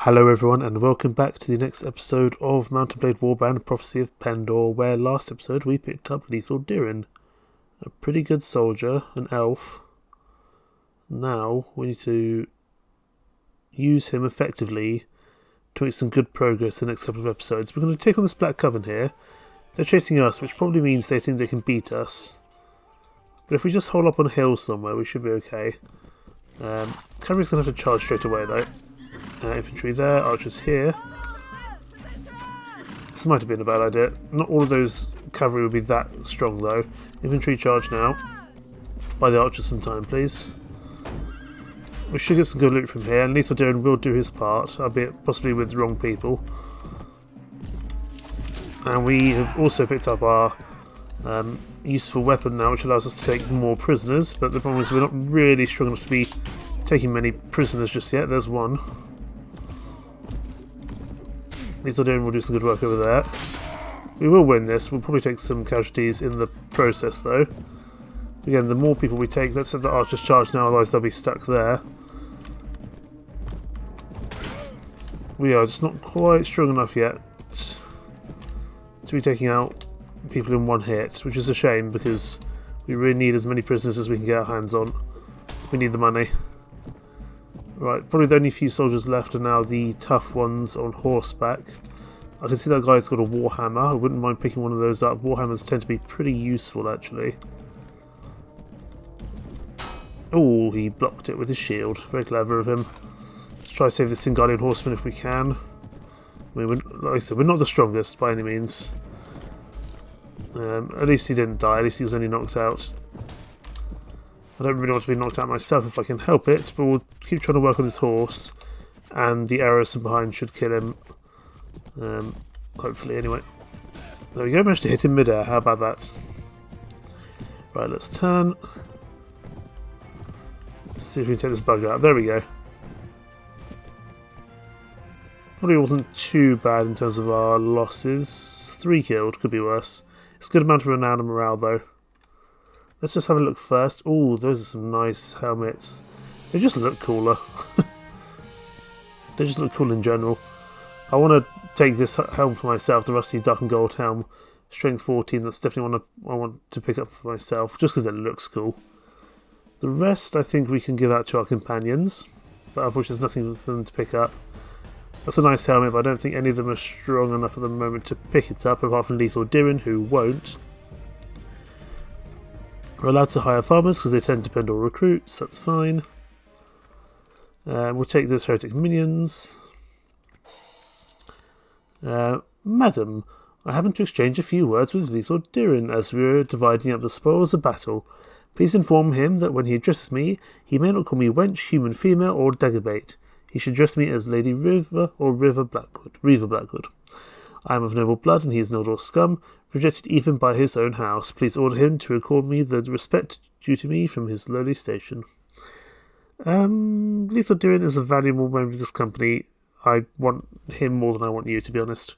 Hello everyone and welcome back to the next episode of Mountain Blade Warband Prophecy of Pendor, where last episode we picked up Huithril, a pretty good soldier, an elf. Now we need to use him effectively to make some good progress in the next couple of episodes. We're going to take on this Black Coven here. They're chasing us, which probably means they think they can beat us. But if we just hold up on a hill somewhere, we should be okay. Cavalry's going to have to charge straight away though. Infantry there, archers here. This might have been a bad idea. Not all of those cavalry will be that strong though. Infantry charge now. Buy the archers some time, please. We should get some good loot from here, and Huithril will do his part, albeit possibly with the wrong people. And we have also picked up our useful weapon now, which allows us to take more prisoners, but the problem is we're not really strong enough to be taking many prisoners just yet. There's one. Huithril will do some good work over there. We will win this. We'll probably take some casualties in the process though. Again, the more people we take, let's have the archers charge now, otherwise they'll be stuck there. We are just not quite strong enough yet to be taking out people in one hit, which is a shame because we really need as many prisoners as we can get our hands on. We need the money. Right, probably the only few soldiers left are now the tough ones on horseback. I can see that guy's got a warhammer. I wouldn't mind picking one of those up. Warhammers tend to be pretty useful actually. Oh, he blocked it with his shield. Very clever of him. Let's try to save this Guardian horseman if we can. I mean, like I said, we're not the strongest by any means. At least he didn't die. At least he was only knocked out. I don't really want to be knocked out myself if I can help it, but we'll keep trying to work on his horse, and the arrows from behind should kill him. Hopefully, anyway. There we go, managed to hit him mid-air. How about that? Right, let's turn. Let's see if we can take this bugger out. There we go. Probably wasn't too bad in terms of our losses. 3 killed, could be worse. It's a good amount of renown and morale though. Let's just have a look first. Oh, those are some nice helmets. They just look cooler. They just look cool in general. I want to take this helm for myself, the Rusty Dark and Gold helm. Strength 14, that's definitely one I want to pick up for myself, just because it looks cool. The rest I think we can give out to our companions, but unfortunately there's nothing for them to pick up. That's a nice helmet, but I don't think any of them are strong enough at the moment to pick it up, apart from Huithril, who won't. We're allowed to hire farmers because they tend to Pendor recruits, that's fine. We'll take those heretic minions. Madam, I happen to exchange a few words with Huithril as we are dividing up the spoils of battle. Please inform him that when he addresses me, he may not call me wench, human female, or daggerbait. He should address me as Lady River or Reaver Blackwood. I am of noble blood, and he is no Lord scum, rejected even by his own house. Please order him to accord me the respect due to me from his lowly station. Huithril is a valuable member of this company. I want him more than I want you, to be honest.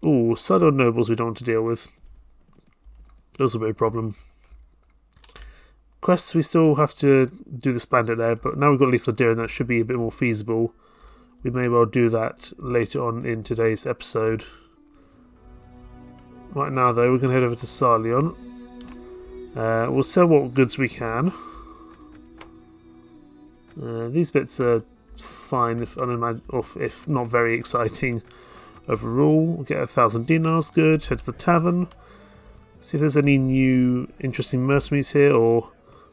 Ooh, Southern nobles we don't want to deal with. Those will be a problem. Quests, we still have to do this bandit there, but now we've got Huithril and that should be a bit more feasible. We may well do that later on in today's episode. Right now though, we're going to head over to Sarlion. We'll sell what goods we can. These bits are fine, if not very exciting overall. We'll get 1,000 dinars, good. Head to the tavern. See if there's any new interesting mercenaries here, or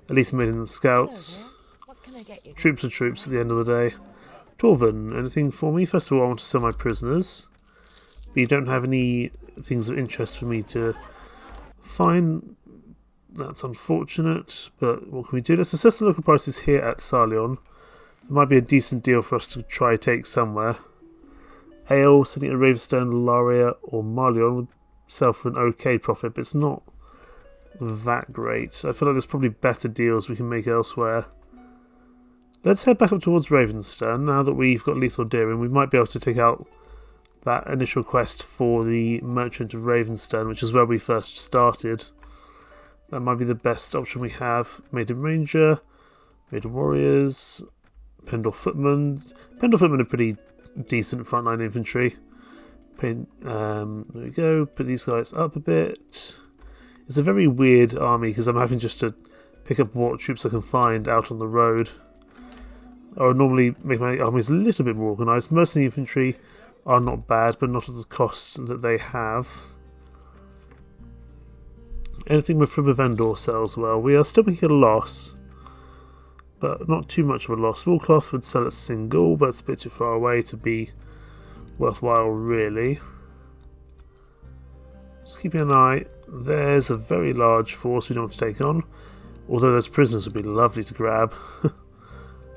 at least maiden scouts. Troops are troops at the end of the day. Torvin, anything for me? First of all, I want to sell my prisoners. But you don't have any things of interest for me to find. That's unfortunate, but what can we do? Let's assess the local prices here at Sarlion. There might be a decent deal for us to try take somewhere. Ale, sitting at Ravenstone, Laria, or Marlion would sell for an okay profit, but it's not that great. I feel like there's probably better deals we can make elsewhere. Let's head back up towards Ravenstone now that we've got Huithril, and we might be able to take out that initial quest for the Merchant of Ravenstone, which is where we first started. That might be the best option we have. Maiden Ranger, Maiden Warriors, Pendor Footmen. Pendor Footmen are pretty decent frontline infantry. There we go. Put these guys up a bit. It's a very weird army because I'm having just to pick up what troops I can find out on the road. I would normally make my armies a little bit more organised. Most of the infantry are not bad, but not at the cost that they have. Anything with Prophesy of Pendor sells well. We are still making a loss, but not too much of a loss. Woolcloth would sell at single, but it's a bit too far away to be worthwhile, really. Just keeping an eye. There's a very large force we don't want to take on, although those prisoners would be lovely to grab.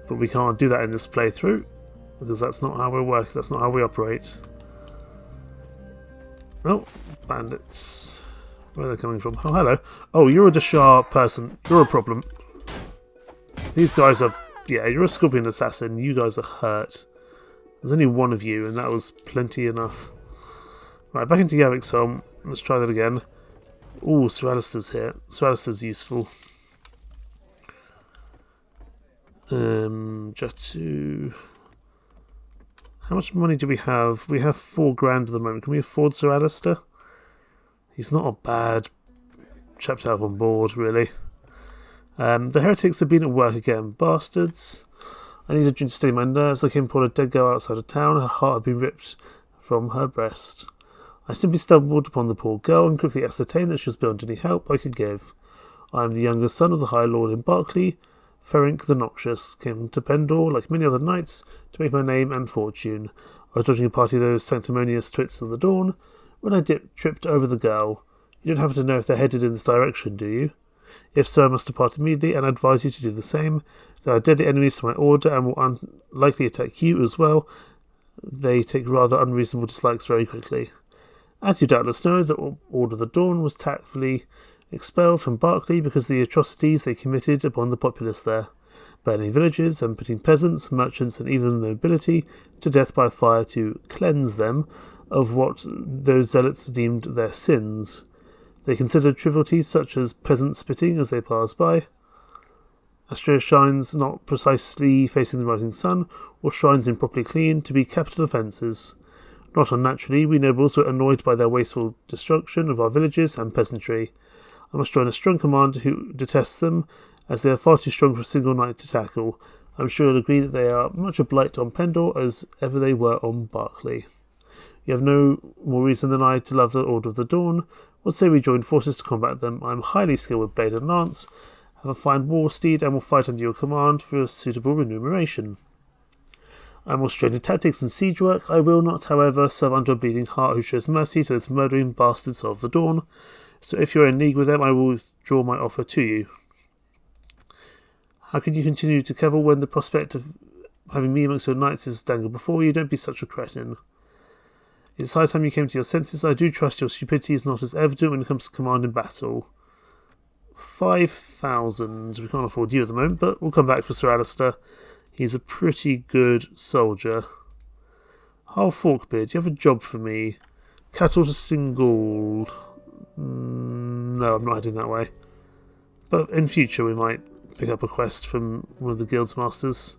But we can't do that in this playthrough, because that's not how we work, that's not how we operate. Oh, bandits. Where are they coming from? Oh, hello. Oh, you're a Dashar person. You're a problem. These guys are... Yeah, you're a Scorpion Assassin. You guys are hurt. There's only one of you, and that was plenty enough. Right, back into Yavik's home. Let's try that again. Ooh, Sir Alistair's here. Sir Alistair's useful. Jatu. How much money do we have? We have 4 grand at the moment. Can we afford Sir Alistair? He's not a bad chap to have on board, really. The heretics have been at work again. Bastards. I need a drink to steady my nerves. I came upon a dead girl outside of town. Her heart had been ripped from her breast. I simply stumbled upon the poor girl and quickly ascertained that she was beyond any help I could give. I am the younger son of the High Lord in Berkeley. Ferenc the Noxious came to Pendor, like many other knights, to make my name and fortune. I was dodging a party of those sanctimonious twits of the dawn when I tripped over the girl. You don't happen to know if they're headed in this direction, do you? If so, I must depart immediately, and I advise you to do the same. They are deadly enemies to my order and will unlikely attack you as well. They take rather unreasonable dislikes very quickly. As you doubtless know, the Order of the Dawn was tactfully expelled from Berkeley because of the atrocities they committed upon the populace there, burning villages and putting peasants, merchants and even the nobility to death by fire to cleanse them of what those zealots deemed their sins. They considered trivialities such as peasants spitting as they passed by, Astrea shines not precisely facing the rising sun, or shrines improperly cleaned, to be capital offences. Not unnaturally, we nobles were annoyed by their wasteful destruction of our villages and peasantry. I must join a strong commander who detests them, as they are far too strong for a single knight to tackle. I am sure you'll agree that they are much a blight on Pendor as ever they were on Berkeley. You have no more reason than I to love the Order of the Dawn. What say we join forces to combat them? I am highly skilled with blade and lance, have a fine war steed, and will fight under your command for a suitable remuneration. I am more trained in tactics and siege work. I will not, however, serve under a bleeding heart who shows mercy to those murdering bastards of the Dawn. So if you are in league with them, I will withdraw my offer to you. How can you continue to cavil when the prospect of having me amongst your knights is dangled before you? Don't be such a cretin. It's high time you came to your senses. I do trust your stupidity is not as evident when it comes to command in battle. 5,000. We can't afford you at the moment, but we'll come back for Sir Alistair. He's a pretty good soldier. Hull Forkbeard, you have a job for me. Cattle to Single. No, I'm not heading that way. But in future we might pick up a quest from one of the guild's masters.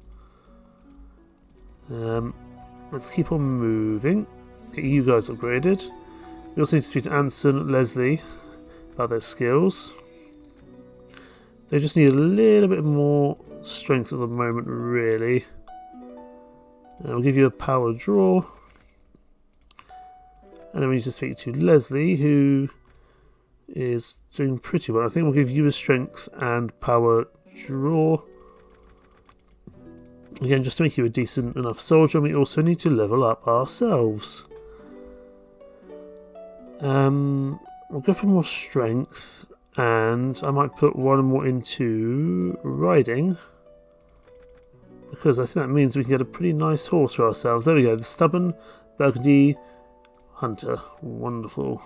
Let's keep on moving. Get you guys upgraded. We also need to speak to Anson, Leslie about their skills. They just need a little bit more strength at the moment, really. I'll give you a power draw. And then we need to speak to Leslie, who is doing pretty well. I think we'll give you a strength and power draw. Again, just to make you a decent enough soldier, and we also need to level up ourselves. We'll go for more strength, and I might put one more into riding, because I think that means we can get a pretty nice horse for ourselves. There we go, the Stubborn Burgundy Hunter. Wonderful.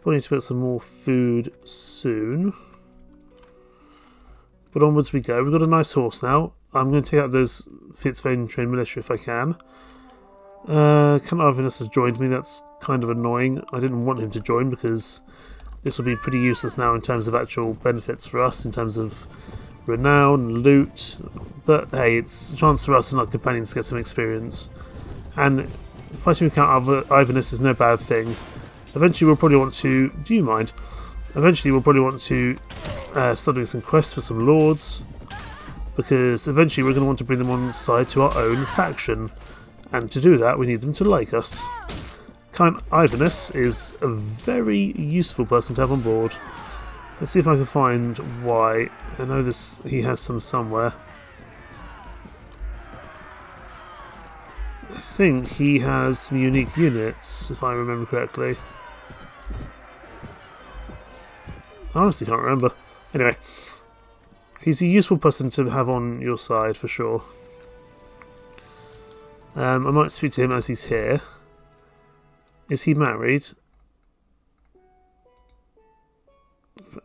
Probably need to put some more food soon. But onwards we go. We've got a nice horse now. I'm going to take out those Fitzvane trained militia if I can. Count Arvinus has joined me. That's kind of annoying. I didn't want him to join because this will be pretty useless now in terms of actual benefits for us, in terms of renown, loot, but hey, it's a chance for us and our companions to get some experience. And fighting with Count Ivernus is no bad thing. Eventually we'll probably want to... Do you mind? Eventually we'll probably want to start doing some quests for some lords, because eventually we're going to want to bring them on side to our own faction. And to do that we need them to like us. Count Ivernus is a very useful person to have on board. Let's see if I can find why. I know this. He has some somewhere. I think he has some unique units, if I remember correctly. I honestly can't remember. Anyway, he's a useful person to have on your side for sure. I might speak to him as he's here. Is he married?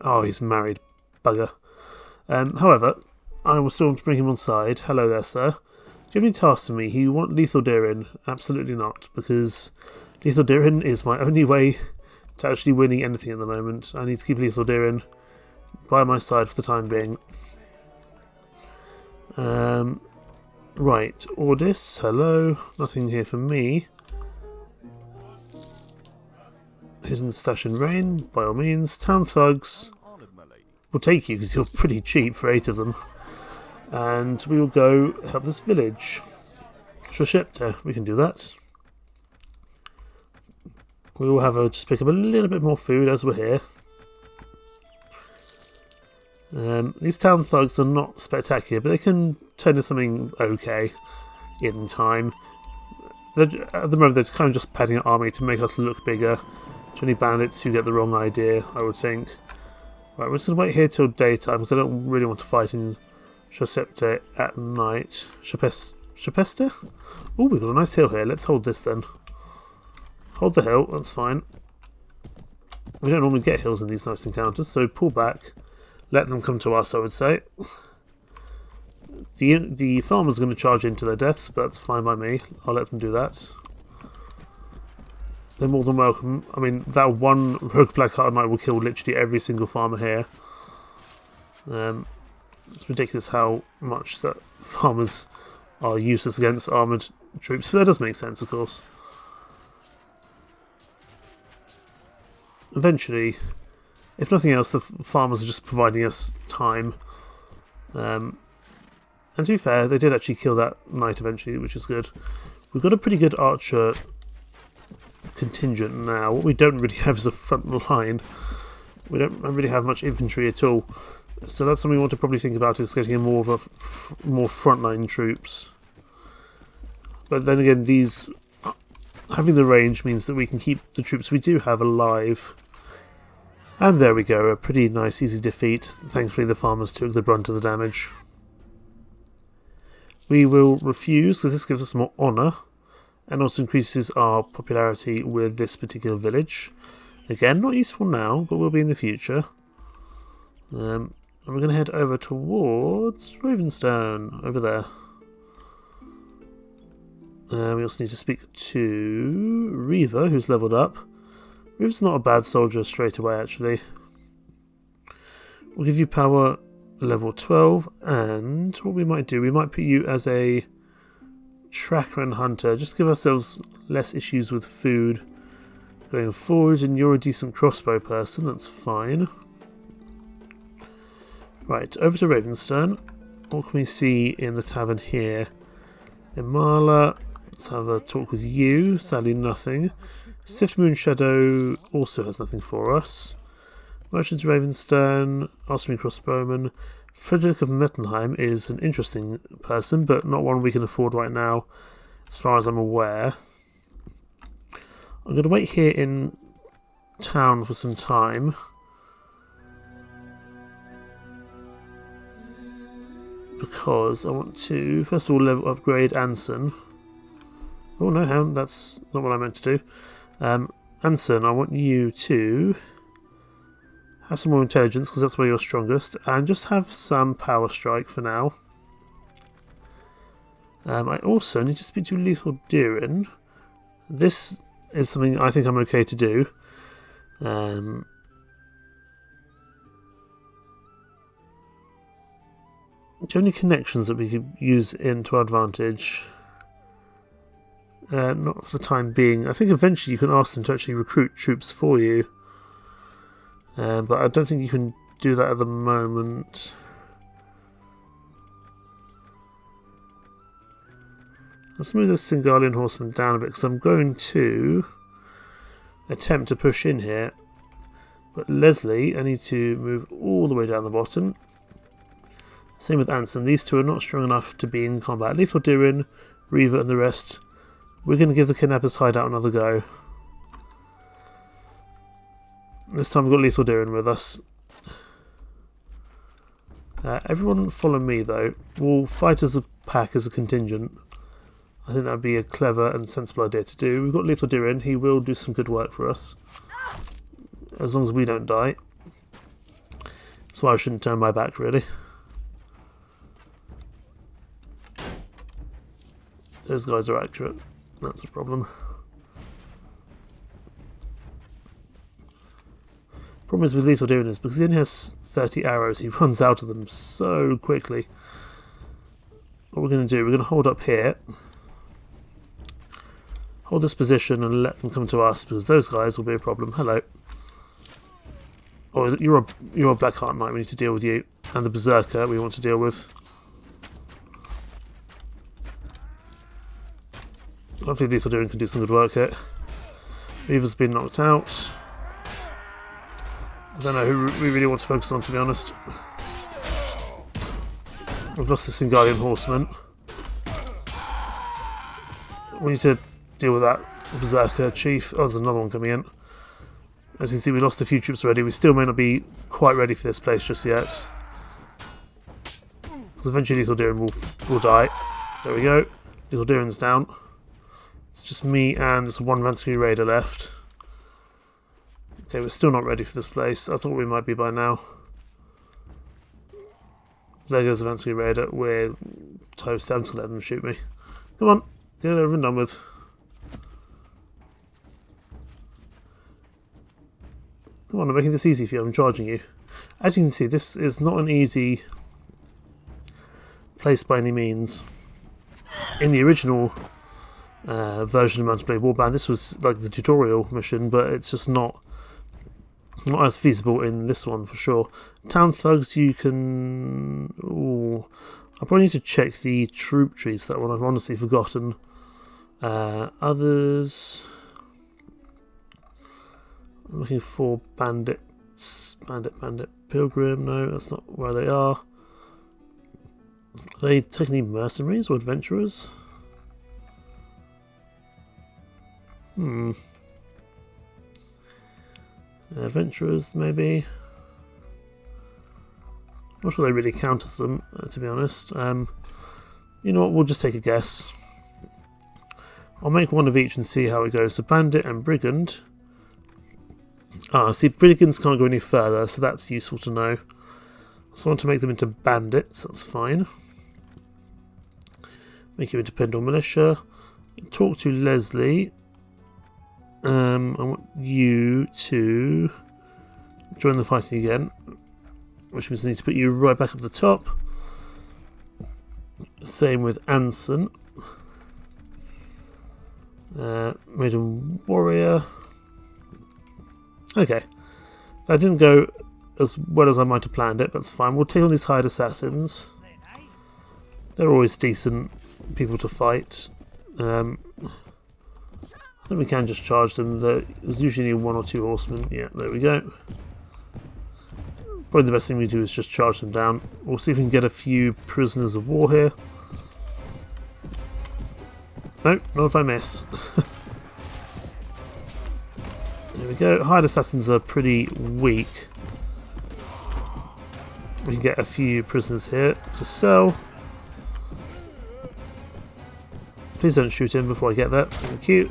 Oh, he's married. Bugger. However, I will still want to bring him on side. Hello there, sir. Do you have any tasks for me? You want lethal Deering? Absolutely not, because lethal Deering is my only way to actually winning anything at the moment. I need to keep lethal Deering by my side for the time being. Right, Ordis, hello. Nothing here for me. Hidden stash in rain, by all means. Town thugs will take you because you're pretty cheap for 8 of them. And we will go help this village. Shoshepta, we can do that. We will have just pick up a little bit more food as we're here. These town thugs are not spectacular, but they can turn into something okay in time. At the moment they're kind of just padding our army to make us look bigger. To any bandits who get the wrong idea, I would think. Right, we're just going to wait here till daytime because I don't really want to fight in Shoshepta at night. Shopesta? Oh, we've got a nice hill here. Let's hold this then. Hold the hill, that's fine. We don't normally get hills in these nice encounters, so pull back. Let them come to us, I would say. The farmers are going to charge into their deaths, but that's fine by me. I'll let them do that. They're more than welcome. I mean, that one rogue Blackheart Knight will kill literally every single farmer here. It's ridiculous how much that farmers are useless against armoured troops, but that does make sense, of course. Eventually, if nothing else, the farmers are just providing us time. And to be fair, they did actually kill that knight eventually, which is good. We've got a pretty good archer contingent now. What we don't really have is a front line. We don't really have much infantry at all. So that's something we want to probably think about, is getting more of a more frontline troops. But then again, these having the range means that we can keep the troops we do have alive. And there we go, a pretty nice easy defeat. Thankfully the farmers took the brunt of the damage. We will refuse because this gives us more honour and also increases our popularity with this particular village. Again, not useful now, but will be in the future. And we're going to head over towards Ravenstone, over there. We also need to speak to Reva, who's leveled up. Reva's not a bad soldier straight away, actually. We'll give you power level 12, and what we might do, we might put you as a tracker and hunter, just to give ourselves less issues with food going forward, and you're a decent crossbow person, that's fine. Right, over to Ravenstone. What can we see in the tavern here? Imala, let's have a talk with you, sadly nothing. Sift Moon Shadow also has nothing for us. Merchants Ravenstone, Arsenal Crossbowman. Frederick of Mettenheim is an interesting person, but not one we can afford right now, as far as I'm aware. I'm going to wait here in town for some time. Because I want to, first of all, level upgrade Anson. Oh no, that's not what I meant to do. Anson, I want you to have some more intelligence, because that's where you're strongest, and just have some power strike for now. I also need to speak to Lethal Deering. This is something I think I'm okay to do. you have any connections that we could use into our advantage? Not for the time being. I think eventually you can ask them to actually recruit troops for you. But I don't think you can do that at the moment. Let's move this Singalian horseman down a bit, because I'm going to attempt to push in here. But Leslie, I need to move all the way down the bottom. Same with Anson. These two are not strong enough to be in combat. Lethal Durin, Reaver and the rest. We're going to give the Kidnappers' hideout another go. This time we've got Lethal Durin with us. Everyone follow me though. We'll fight as a pack, as a contingent. I think that would be a clever and sensible idea to do. We've got Lethal Durin. He will do some good work for us. As long as we don't die. That's why I shouldn't turn my back, really. Those guys are accurate. That's a problem. Problem is with Lethal Durin is because he only has 30 arrows, he runs out of them so quickly. What we're going to do, we're going to hold up here. Hold this position and let them come to us, because those guys will be a problem. Hello. Oh, you're a Blackheart Knight, we need to deal with you. And the Berserker we want to deal with. Hopefully Lethal Durin can do some good work here. Reaver's been knocked out. I don't know who we really want to focus on, to be honest. We've lost the Singalian Horseman. We need to deal with that Berserker Chief. Oh, there's another one coming in. As you can see, we lost a few troops already. We still may not be quite ready for this place just yet. Because eventually Lethal Durin will die. There we go. Lethal Durin's down. It's just me and this one Vansky Raider left. Okay, we're still not ready for this place. I thought we might be by now. There goes the Vansky Raider. We're toast. I'm just going to let them shoot me. Come on, get it over and done with. Come on, I'm making this easy for you. I'm charging you. As you can see, this is not an easy place by any means. In the original version of Mountain Blade Warband, this was like the tutorial mission, but it's just not as feasible in this one for sure. Town thugs, you can... Ooh, I probably need to check the troop trees for that one. I've honestly forgotten. Others... I'm looking for bandits. Bandit. Pilgrim, no, that's not where they are. Are they technically mercenaries or adventurers? Adventurers, maybe. Not sure they really count as them, to be honest. You know what, we'll just take a guess. I'll make one of each and see how it goes. So bandit and brigand. See, brigands can't go any further, so that's useful to know. So I want to make them into bandits, that's fine. Make you into Pendor Militia. Talk to Leslie. I want you to join the fighting again, which means I need to put you right back up the top. Same with Anson. Maiden Warrior. Okay, that didn't go as well as I might have planned it, but that's fine. We'll take on these hired assassins. They're always decent people to fight. I think we can just charge them. There's usually one or two horsemen. Yeah, there we go. Probably the best thing we do is just charge them down. We'll see if we can get a few prisoners of war here. No, not if I miss. There we go. Hired assassins are pretty weak. We can get a few prisoners here to sell. Please don't shoot him before I get that. Thank you.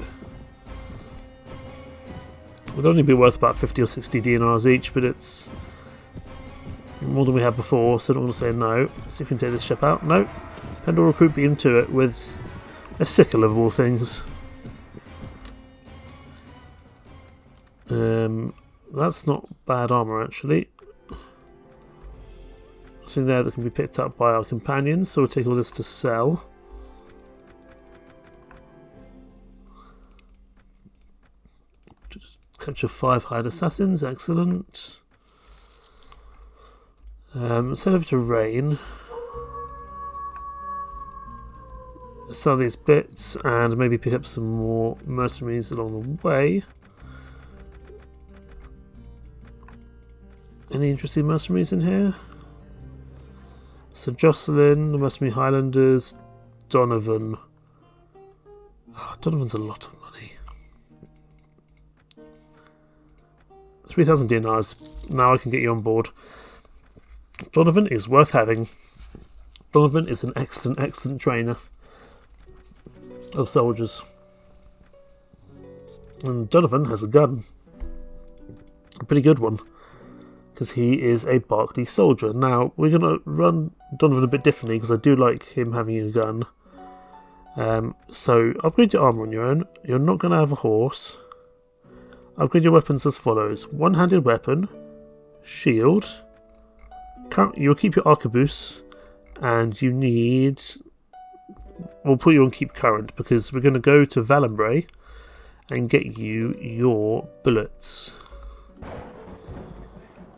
Would only be worth about 50 or 60 DNRs each, but it's more than we had before, so I'm not going to say no. Let's see if we can take this ship out. No. Pendor recruit beam to it with a sickle of all things. That's not bad armour actually. Something there that can be picked up by our companions, so we'll take all this to sell. Just capture 5 hired assassins, excellent. Let's head over to Rain. Sell these bits and maybe pick up some more mercenaries along the way. Any interesting mercenaries in here? So Jocelyn, the Mercenary Highlanders, Donovan. Oh, Donovan's a lot of money. 3,000 dinars. Now I can get you on board. Donovan is worth having. Donovan is an excellent, excellent trainer of soldiers. And Donovan has a gun. A pretty good one. Because he is a Barclay soldier. Now, we're going to run Donovan a bit differently because I do like him having a gun. So, upgrade your armour on your own. You're not going to have a horse. Upgrade your weapons as follows. One-handed weapon. Shield. You'll keep your arquebus. And you need... We'll put you on keep current because we're going to go to Valenbray and get you your bullets.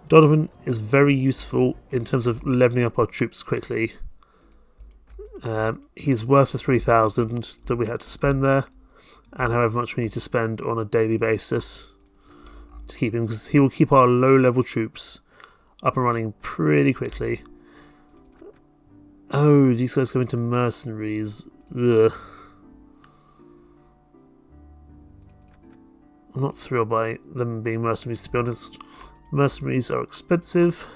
Donovan is very useful in terms of leveling up our troops quickly. He's worth the 3,000 that we had to spend there, and however much we need to spend on a daily basis to keep him, because he will keep our low-level troops up and running pretty quickly. Oh, these guys go into mercenaries. Ugh. I'm not thrilled by them being mercenaries, to be honest. Mercenaries are expensive.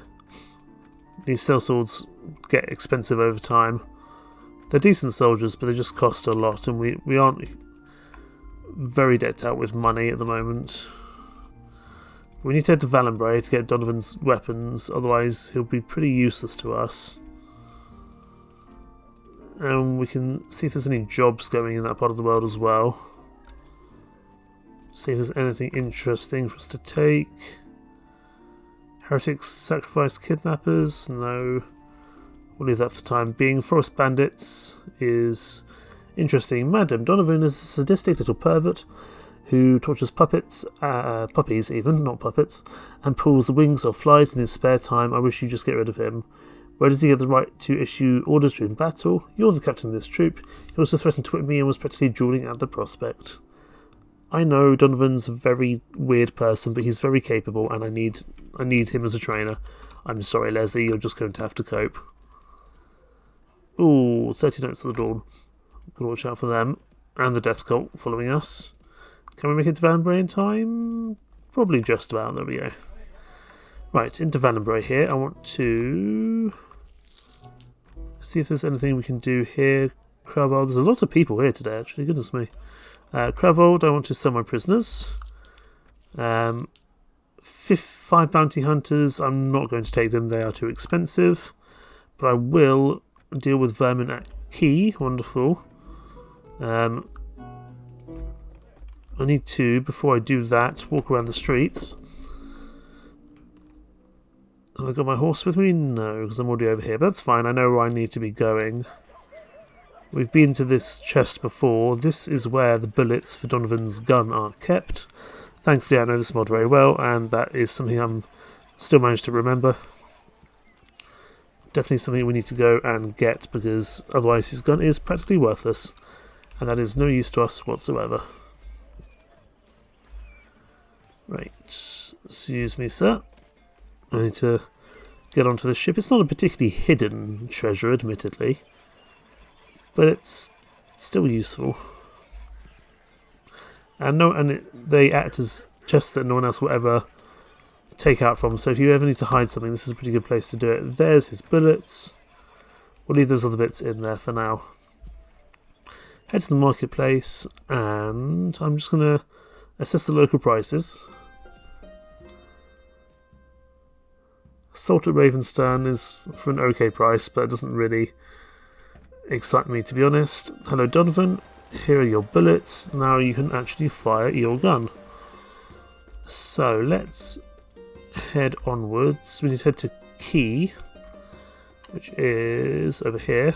These sellswords get expensive over time. They're decent soldiers, but they just cost a lot, and we aren't very decked out with money at the moment. We need to head to Valenbray to get Donovan's weapons, otherwise he'll be pretty useless to us. And we can see if there's any jobs going in that part of the world as well. See if there's anything interesting for us to take. Heretics sacrifice kidnappers? No. We'll leave that for the time being. Forest bandits is interesting. Madam Donovan is a sadistic little pervert who tortures puppies even, not puppets, and pulls the wings off flies in his spare time. I wish you'd just get rid of him. Where does he get the right to issue orders during battle? You're the captain of this troop. He also threatened to whip me and was practically drooling at the prospect. I know Donovan's a very weird person, but he's very capable, and I need him as a trainer. I'm sorry, Leslie, you're just going to have to cope. Ooh, 30 Notes of the Dawn. Gotta watch out for them. And the Death Cult following us. Can we make it to Valenbray in time? Probably just about. There we go. Right, into Valenbray here. I want to see if there's anything we can do here. Craval, there's a lot of people here today, actually. Goodness me. Cravold, I want to sell my prisoners. 5 bounty hunters, I'm not going to take them, they are too expensive. But I will deal with vermin at Key, wonderful. I need to, before I do that, walk around the streets. Have I got my horse with me? No, because I'm already over here, but that's fine, I know where I need to be going. We've been to this chest before. This is where the bullets for Donovan's gun are kept. Thankfully I know this mod very well, and that is something I'm still managed to remember. Definitely something we need to go and get, because otherwise his gun is practically worthless, and that is no use to us whatsoever. Right, excuse me sir. I need to get onto the ship. It's not a particularly hidden treasure, admittedly, but it's still useful. And they act as chests that no one else will ever take out from, so if you ever need to hide something, this is a pretty good place to do it. There's his bullets. We'll leave those other bits in there for now. Head to the marketplace, and I'm just going to assess the local prices. Salt at Ravenstone is for an okay price, but it doesn't really excite me, to be honest. Hello Donovan, here are your bullets. Now you can actually fire your gun. So let's head onwards. We need to head to Key. which is over here.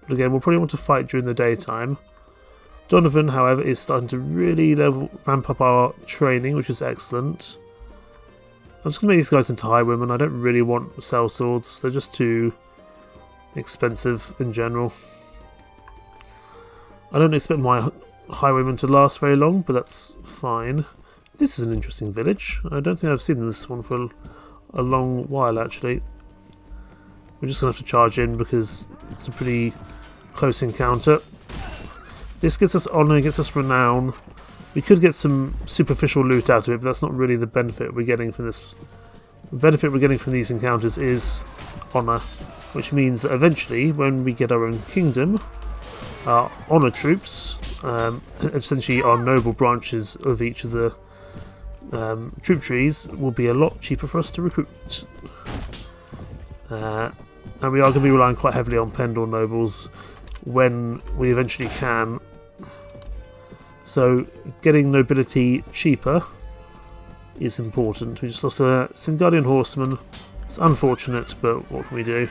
But again, we'll probably want to fight during the daytime. Donovan, however, is starting to really ramp up our training, which is excellent. I'm just going to make these guys into highwaymen. I don't really want sellswords. They're just too expensive in general. I don't expect my highwaymen to last very long, but that's fine. This is an interesting village. I don't think I've seen this one for a long while, actually. We're just going to have to charge in because it's a pretty close encounter. This gets us honour, gets us renown. We could get some superficial loot out of it, but that's not really the benefit we're getting from this. The benefit we're getting from these encounters is honour, which means that eventually, when we get our own kingdom, our honour troops, essentially our noble branches of each of the troop trees, will be a lot cheaper for us to recruit. And we are going to be relying quite heavily on Pendor nobles when we eventually can. So getting nobility cheaper is important. We just lost a Singardian horseman. It's unfortunate, but what can we do?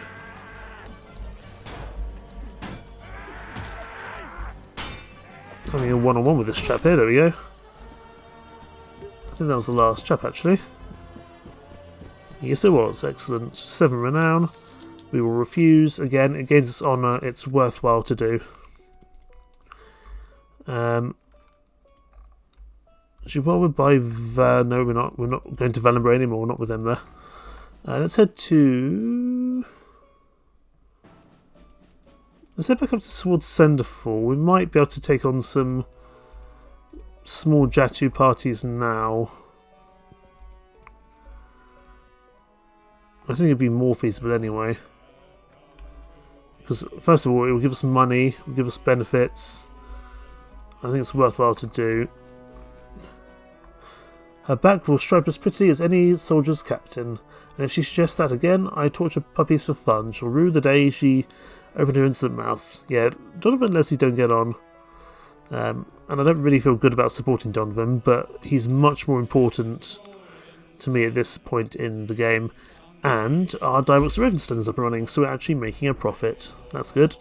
Having a one-on-one with this chap here, there we go. I think that was the last chap, actually. Yes, it was. Excellent. 7 renown. We will refuse. Again, it gains us honour. It's worthwhile to do. Actually, while we're by no, we're not going to Valenbray anymore. We're not with them there. Let's head back up towards Senderfall. We might be able to take on some small Jatu parties now. I think it'd be more feasible anyway. Because first of all, it will give us money, it will give us benefits. I think it's worthwhile to do. Her back will stripe as prettily as any soldier's captain, and if she suggests that again, I torture puppies for fun. She'll rue the day she opened her insolent mouth. Yeah, Donovan and Leslie don't get on. And I don't really feel good about supporting Donovan, but he's much more important to me at this point in the game. And our Direworks Ravenstone is up and running, so we're actually making a profit. That's good.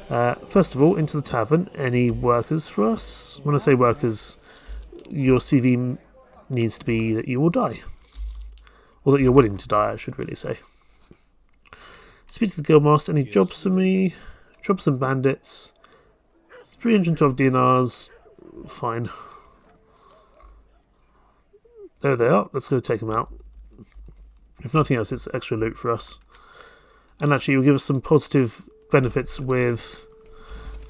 First of all, into the tavern. Any workers for us? When I say workers, your CV needs to be that you will die. Or that you're willing to die, I should really say. Speak to the Guildmaster. Any jobs for me? Jobs and bandits. 312 dinars. Fine. There they are. Let's go take them out. If nothing else, it's extra loot for us. And actually, it will give us some positive benefits with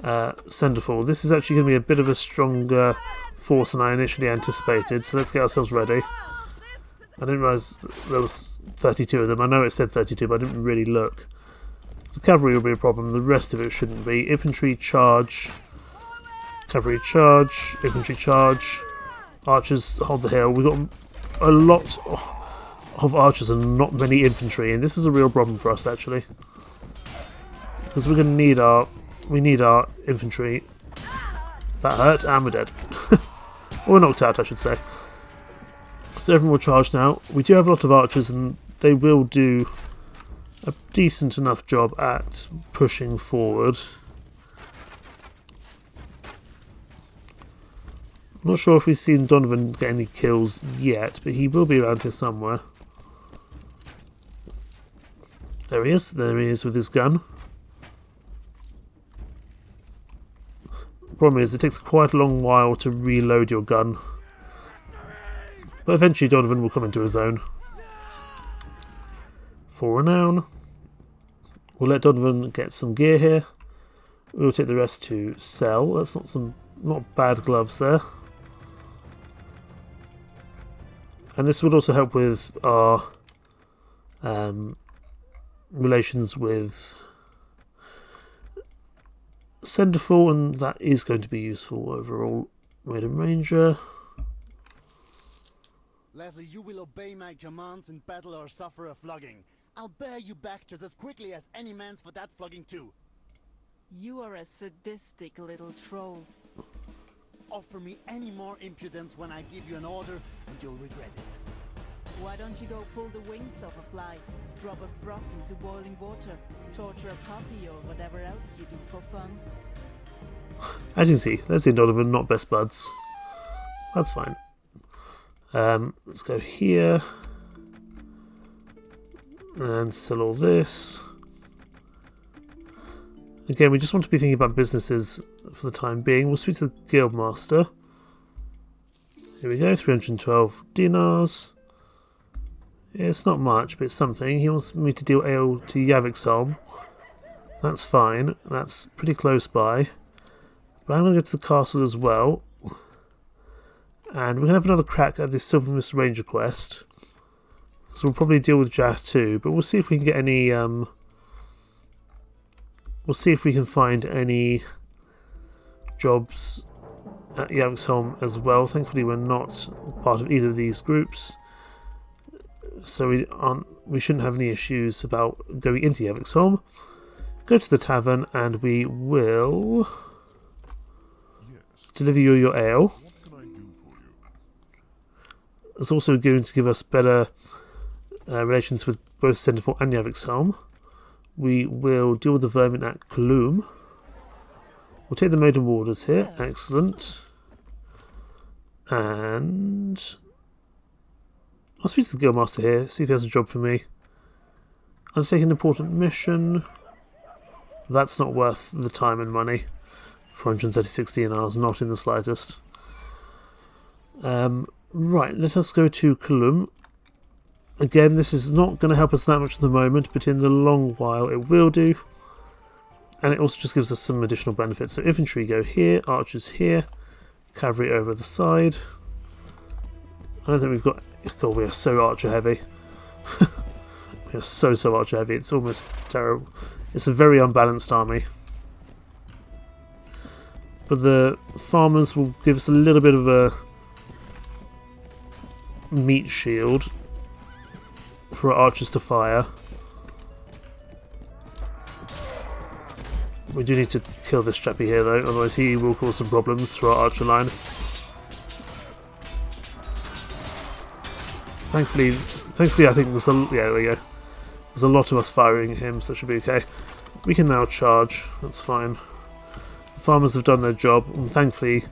Senderfall. This is actually going to be a bit of a stronger force than I initially anticipated, so let's get ourselves ready. I didn't realise there was 32 of them. I know it said 32, but I didn't really look. The cavalry will be a problem, the rest of it shouldn't be. Infantry charge, cavalry charge, infantry charge, archers hold the hill. We've got a lot of archers and not many infantry, and this is a real problem for us actually. Because we're going to need our infantry. That hurt, and we're dead. Or knocked out, I should say. So everyone will charge now. We do have a lot of archers, and they will do a decent enough job at pushing forward. I'm not sure if we've seen Donovan get any kills yet, but he will be around here somewhere. There he is with his gun. Problem is, it takes quite a long while to reload your gun. But eventually Donovan will come into his own. 4 renown. We'll let Donovan get some gear here. We'll take the rest to sell. That's not bad gloves there. And this would also help with our relations with Senderfall, and that is going to be useful overall. Maiden Ranger. Leslie, you will obey my commands in battle or suffer a flogging. I'll bear you back just as quickly as any man's for that flogging too. You are a sadistic little troll. Offer me any more impudence when I give you an order, and you'll regret it. Why don't you go pull the wings off a fly, drop a frog into boiling water, torture a puppy or whatever else you do for fun? As you can see, Leslie and Donovan not best buds. That's fine. Let's go here and sell all this. Again, we just want to be thinking about businesses for the time being. We'll speak to the Guildmaster. Here we go, 312 dinars. Yeah, it's not much, but it's something. He wants me to deal ale to Yaviksholm. That's fine. That's pretty close by. But I'm going to go to the castle as well. And we're going to have another crack at this Silver Mist Ranger quest. So we'll probably deal with Jath too, but we'll see if we can get any... we'll see if we can find any jobs at Yaviksholm as well. Thankfully we're not part of either of these groups. So we shouldn't have any issues about going into Yaviksholm. Go to the tavern and we will deliver you your ale. It's also going to give us better relations with both Centerfort and Yaviksholm. We will deal with the vermin at Clum. We'll take the Maiden Warders here. Excellent. And I'll speak to the Guildmaster here, see if he has a job for me. Undertake an important mission. That's not worth the time and money. 436 dinars, not in the slightest. Right, let us go to Clum. Again, this is not going to help us that much at the moment, but in the long while it will do. And it also just gives us some additional benefits. So infantry go here, archers here, cavalry over the side. I don't think we've got... God, we are so archer heavy. We are so archer heavy, it's almost terrible. It's a very unbalanced army. But the farmers will give us a little bit of a meat shield for our archers to fire. We do need to kill this chappy here though, otherwise he will cause some problems for our archer line. Thankfully I think there's a... yeah, there we go. There's a lot of us firing at him, so that should be okay. We can now charge, that's fine. The farmers have done their job, and thankfully,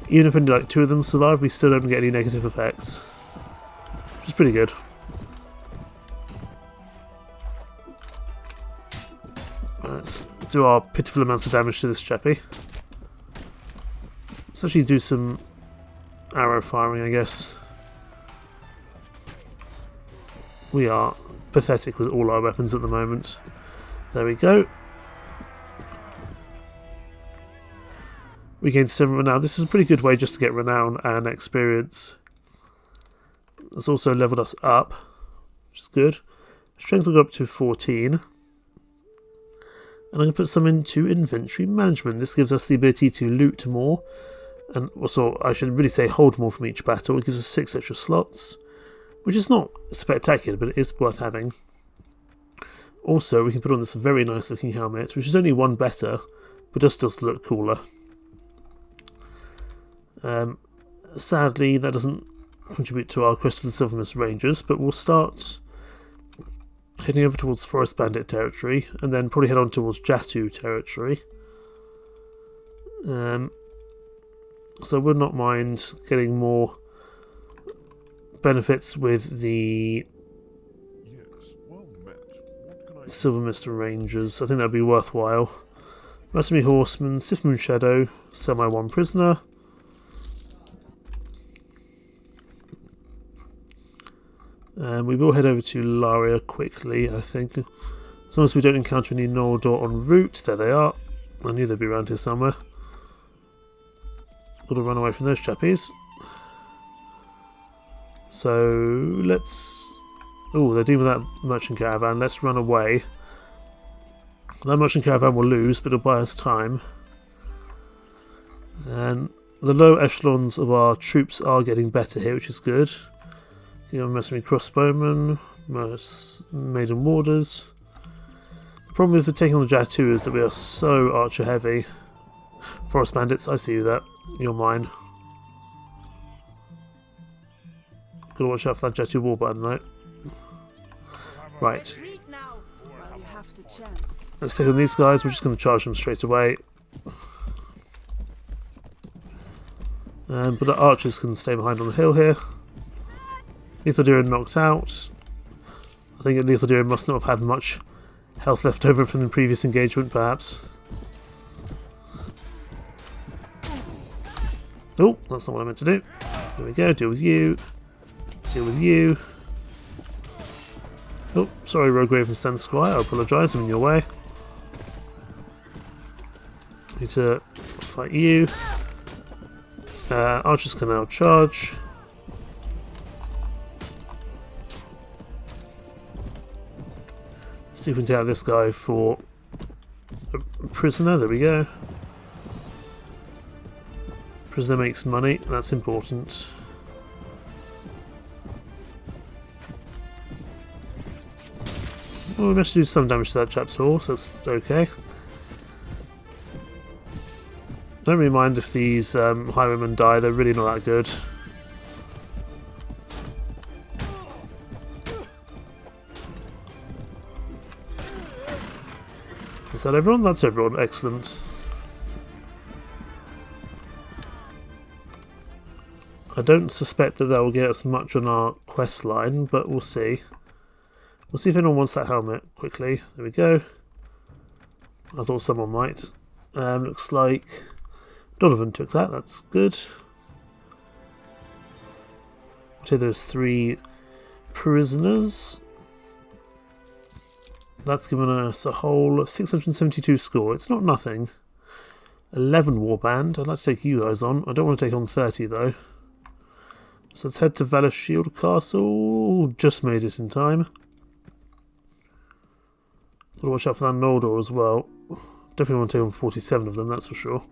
even if only like 2 of them survive, we still don't get any negative effects. Which is pretty good. Let's do our pitiful amounts of damage to this chappy. Let's actually do some arrow firing, I guess. We are pathetic with all our weapons at the moment. There we go. We gained 7 renown. This is a pretty good way just to get renown and experience. It's also leveled us up, which is good. Strength will go up to 14. And I'm going to put some into inventory management. This gives us the ability to loot more. And also, I should really say hold more from each battle. It gives us 6 extra slots, which is not spectacular, but it is worth having. Also, we can put on this very nice looking helmet, which is only 1 better, but does still look cooler. Sadly, that doesn't contribute to our quest for the Silver Mist Rangers, but we'll start heading over towards Forest Bandit territory, and then probably head on towards Jatu territory. So I would not mind getting more benefits with the Silver Mist Rangers. I think that would be worthwhile. Mercenary Horseman, Sif Moon Shadow, sell my 1 prisoner. We will head over to Laria quickly, I think. As long as we don't encounter any Noldor en route. There they are. I knew they'd be around here somewhere. Got to run away from those chappies. So let's... oh, they're dealing with that merchant caravan. Let's run away. That merchant caravan will lose, but it'll buy us time. And the low echelons of our troops are getting better here, which is good. Mercenary Crossbowmen, Maiden Warders. The problem with taking on the Jatu is that we are so archer heavy. Forest Bandits, I see you there. You're mine. Gotta watch out for that Jatu Warband though. Right. Retreat now, while you have the chance. Let's take on these guys. We're just going to charge them straight away. But the archers can stay behind on the hill here. Huithril knocked out. I think Huithril must not have had much health left over from the previous engagement, perhaps. Oh, that's not what I meant to do. There we go. Deal with you. Deal with you. Oh, sorry, Rogue Ravenstand Squire. I apologise. I'm in your way. Need to fight you. Archers can now charge. See if we can take out this guy for a prisoner. There we go. Prisoner makes money. That's important. Well, we managed to do some damage to that chap's horse. That's okay. Don't really mind if these highwaymen die. They're really not that good. Is that everyone? That's everyone. Excellent. I don't suspect that that will get us much on our quest line, but we'll see. We'll see if anyone wants that helmet quickly. There we go. I thought someone might. Looks like Donovan took that. That's good. We'll take those 3 prisoners. That's given us a whole 672 score. It's not nothing. 11 Warband. I'd like to take you guys on. I don't want to take on 30 though. So let's head to Valor Shield Castle. Just made it in time. Gotta watch out for that Noldor as well. Definitely want to take on 47 of them, that's for sure.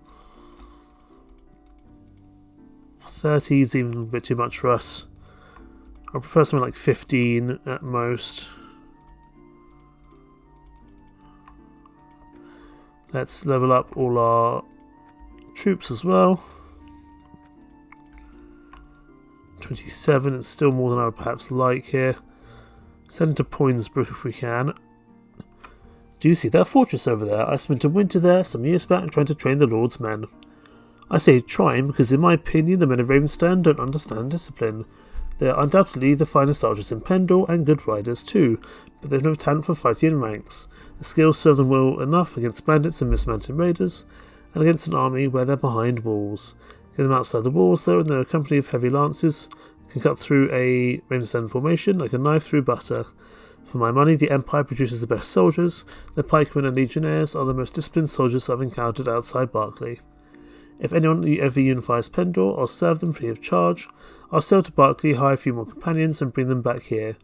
30 is even a bit too much for us. I prefer something like 15 at most. Let's level up all our troops as well. 27, it's still more than I would perhaps like here. Send to Poinsbrook if we can. Do you see that fortress over there? I spent a winter there some years back trying to train the Lord's men. I say trying because in my opinion the men of Ravenstone don't understand discipline. They are undoubtedly the finest archers in Pendor and good riders too, but they have no talent for fighting in ranks. The skills serve them well enough against bandits and mismounted raiders, and against an army where they're behind walls. Get them outside the walls though, and they're a company of heavy lances, can cut through a Ravenstone formation like a knife through butter. For my money, the Empire produces the best soldiers. The pikemen and legionnaires are the most disciplined soldiers I've encountered outside Barclay. If anyone ever unifies Pendor, I'll serve them free of charge. I'll sail to Barclay, hire a few more companions, and bring them back here.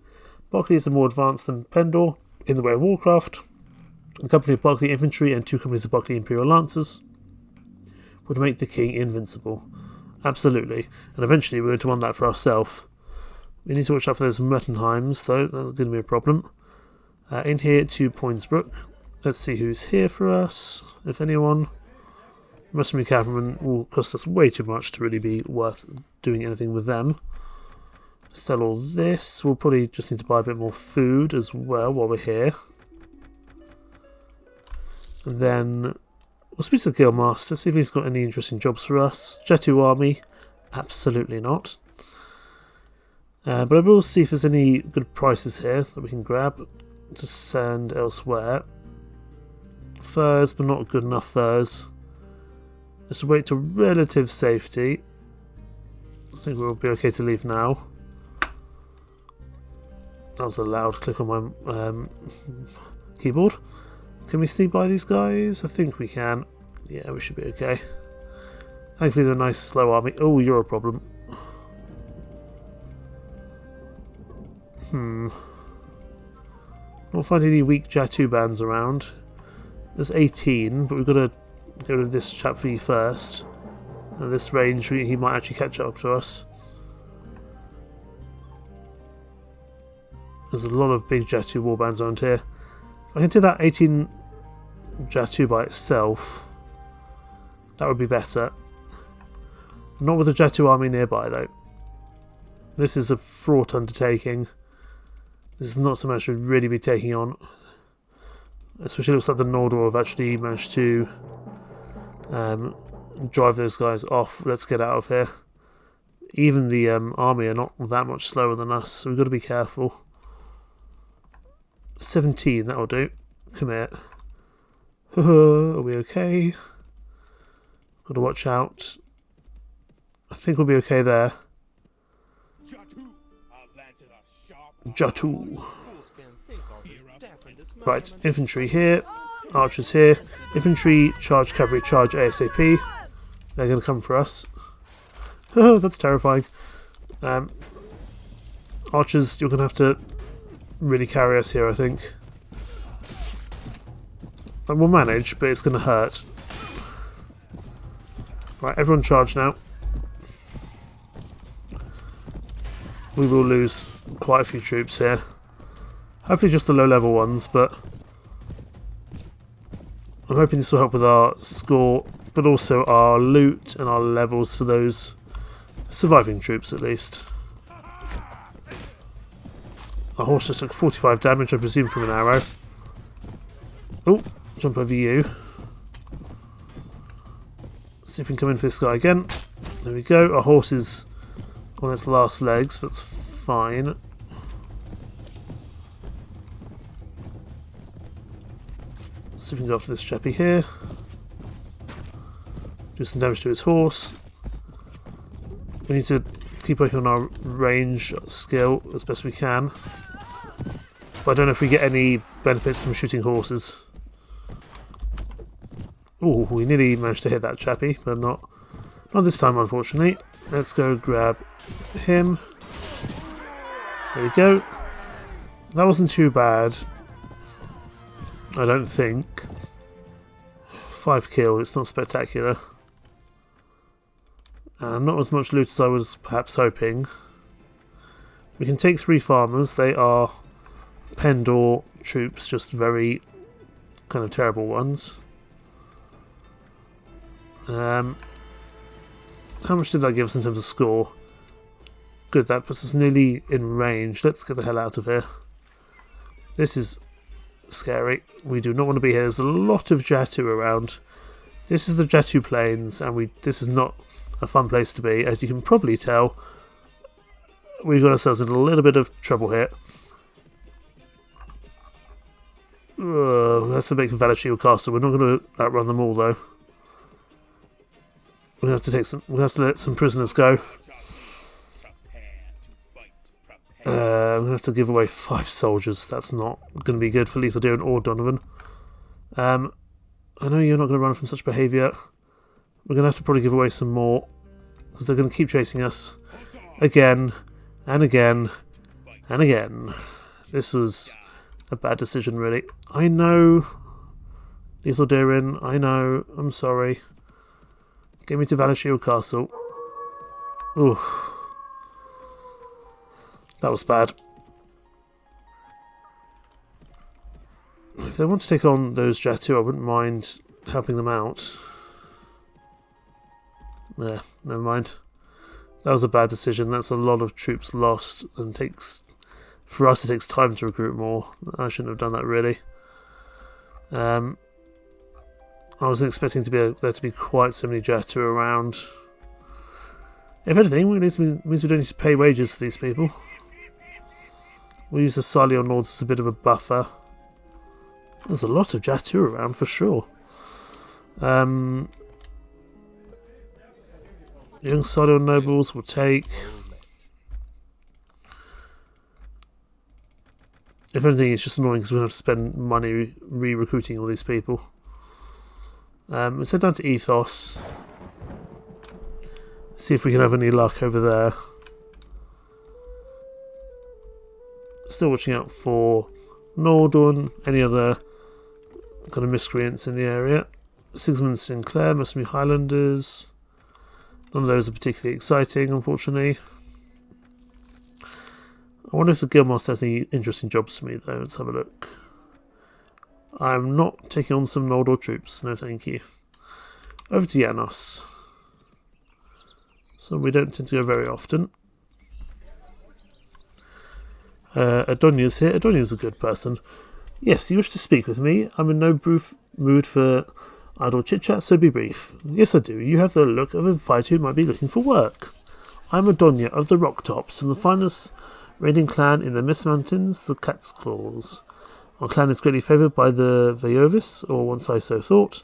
Barclay is more advanced than Pendor in the way of warcraft. A company of Barclay infantry and 2 companies of Barclay Imperial Lancers would make the king invincible. Absolutely. And eventually we're going to want that for ourselves. We need to watch out for those Mertenheims, though. That's going to be a problem. In here to Poinsbrook. Let's see who's here for us, if anyone. Mercenary cavalrymen will cost us way too much to really be worth doing anything with them. Sell all this. We'll probably just need to buy a bit more food as well while we're here. And then we'll speak to the Guildmaster, see if he's got any interesting jobs for us. Jatu army? Absolutely not. But I will see if there's any good prices here that we can grab to send elsewhere. Furs, but not good enough furs. Let's wait to relative safety. I think we'll be okay to leave now. That was a loud click on my keyboard. Can we sneak by these guys? I think we can. Yeah, we should be okay. Thankfully they're a nice slow army. Oh, you're a problem. Not finding any weak Jatu bands around. There's 18, but we've got to go to this chap for you first. At this range, he might actually catch up to us. There's a lot of big Jatu warbands around here. If I can take that 18 Jatu by itself, that would be better. Not with a Jatu army nearby, though. This is a fraught undertaking. This is not so much to really be taking on. Especially looks like the Nordor have actually managed to drive those guys off. Let's get out of here. Even the army are not that much slower than us, so we've got to be careful. 17, that'll do. Come here. Are we okay? Got to watch out. I think we'll be okay there. Jatu. Right, infantry here. Archers here. Infantry, charge cavalry, charge ASAP. They're going to come for us. Oh, that's terrifying. Archers, you're going to have to really carry us here, I think. And we'll manage, but it's going to hurt. Right, everyone charge now. We will lose quite a few troops here. Hopefully just the low-level ones, but I'm hoping this will help with our score, but also our loot and our levels for those surviving troops, at least. Our horse just took 45 damage, I presume, from an arrow. Oh, jump over you. See if we can come in for this guy again. There we go. Our horse is on its last legs, but it's fine. See if we can go after this chappie here. Do some damage to his horse. We need to keep working on our range skill as best we can. But I don't know if we get any benefits from shooting horses. Oh, we nearly managed to hit that chappie, but not this time, unfortunately. Let's go grab him. There we go. That wasn't too bad, I don't think. 5 kill, it's not spectacular. And not as much loot as I was perhaps hoping. We can take 3 farmers. They are Pendor troops, just very kind of terrible ones. How much did that give us in terms of score? Good, that puts us nearly in range. Let's get the hell out of here. This is scary. We do not want to be here. There's a lot of Jatu around. This is the Jatu Plains, and this is not a fun place to be. As you can probably tell, we've got ourselves in a little bit of trouble here. We have to make Valachil Castle. We're not going to outrun them all, though. We're going to have to let some prisoners go. We're going to have to give away 5 soldiers. That's not going to be good for Lethal Deer or Donovan. I know you're not going to run from such behaviour. We're going to have to probably give away some more, because they're going to keep chasing us again and again and again. This was a bad decision, really. I know, Lethal Deerin, I know, I'm sorry. Get me to Valachil Castle. Ooh. That was bad. If they want to take on those Jatu, I wouldn't mind helping them out. Yeah, never mind. That was a bad decision. That's a lot of troops lost, and for us it takes time to recruit more. I shouldn't have done that, really. I wasn't expecting there to be quite so many Jatu around. If anything, it means we don't need to pay wages to these people. We'll use the Salion Lords as a bit of a buffer. There's a lot of Jatu around, for sure. Young Salion Nobles will take. If anything, it's just annoying because we're going to have to spend money re-recruiting all these people. Let's head down to Ethos. See if we can have any luck over there. Still watching out for Nordorn, any other kind of miscreants in the area. Sigismund Sinclair, must be Highlanders. None of those are particularly exciting, unfortunately. I wonder if the Guildmaster has any interesting jobs for me, though. Let's have a look. I'm not taking on some Noldor troops. No, thank you. Over to Janos. So we don't tend to go very often. Adonia's here. Adonia's a good person. Yes, you wish to speak with me? I'm in no mood for idle chit-chat, so be brief. Yes, I do. You have the look of a fighter who might be looking for work. I'm Adonia of the Rock Tops, and the finest raiding clan in the Mist Mountains, the Cat's Claws. Our clan is greatly favoured by the Veovis, or once I so thought.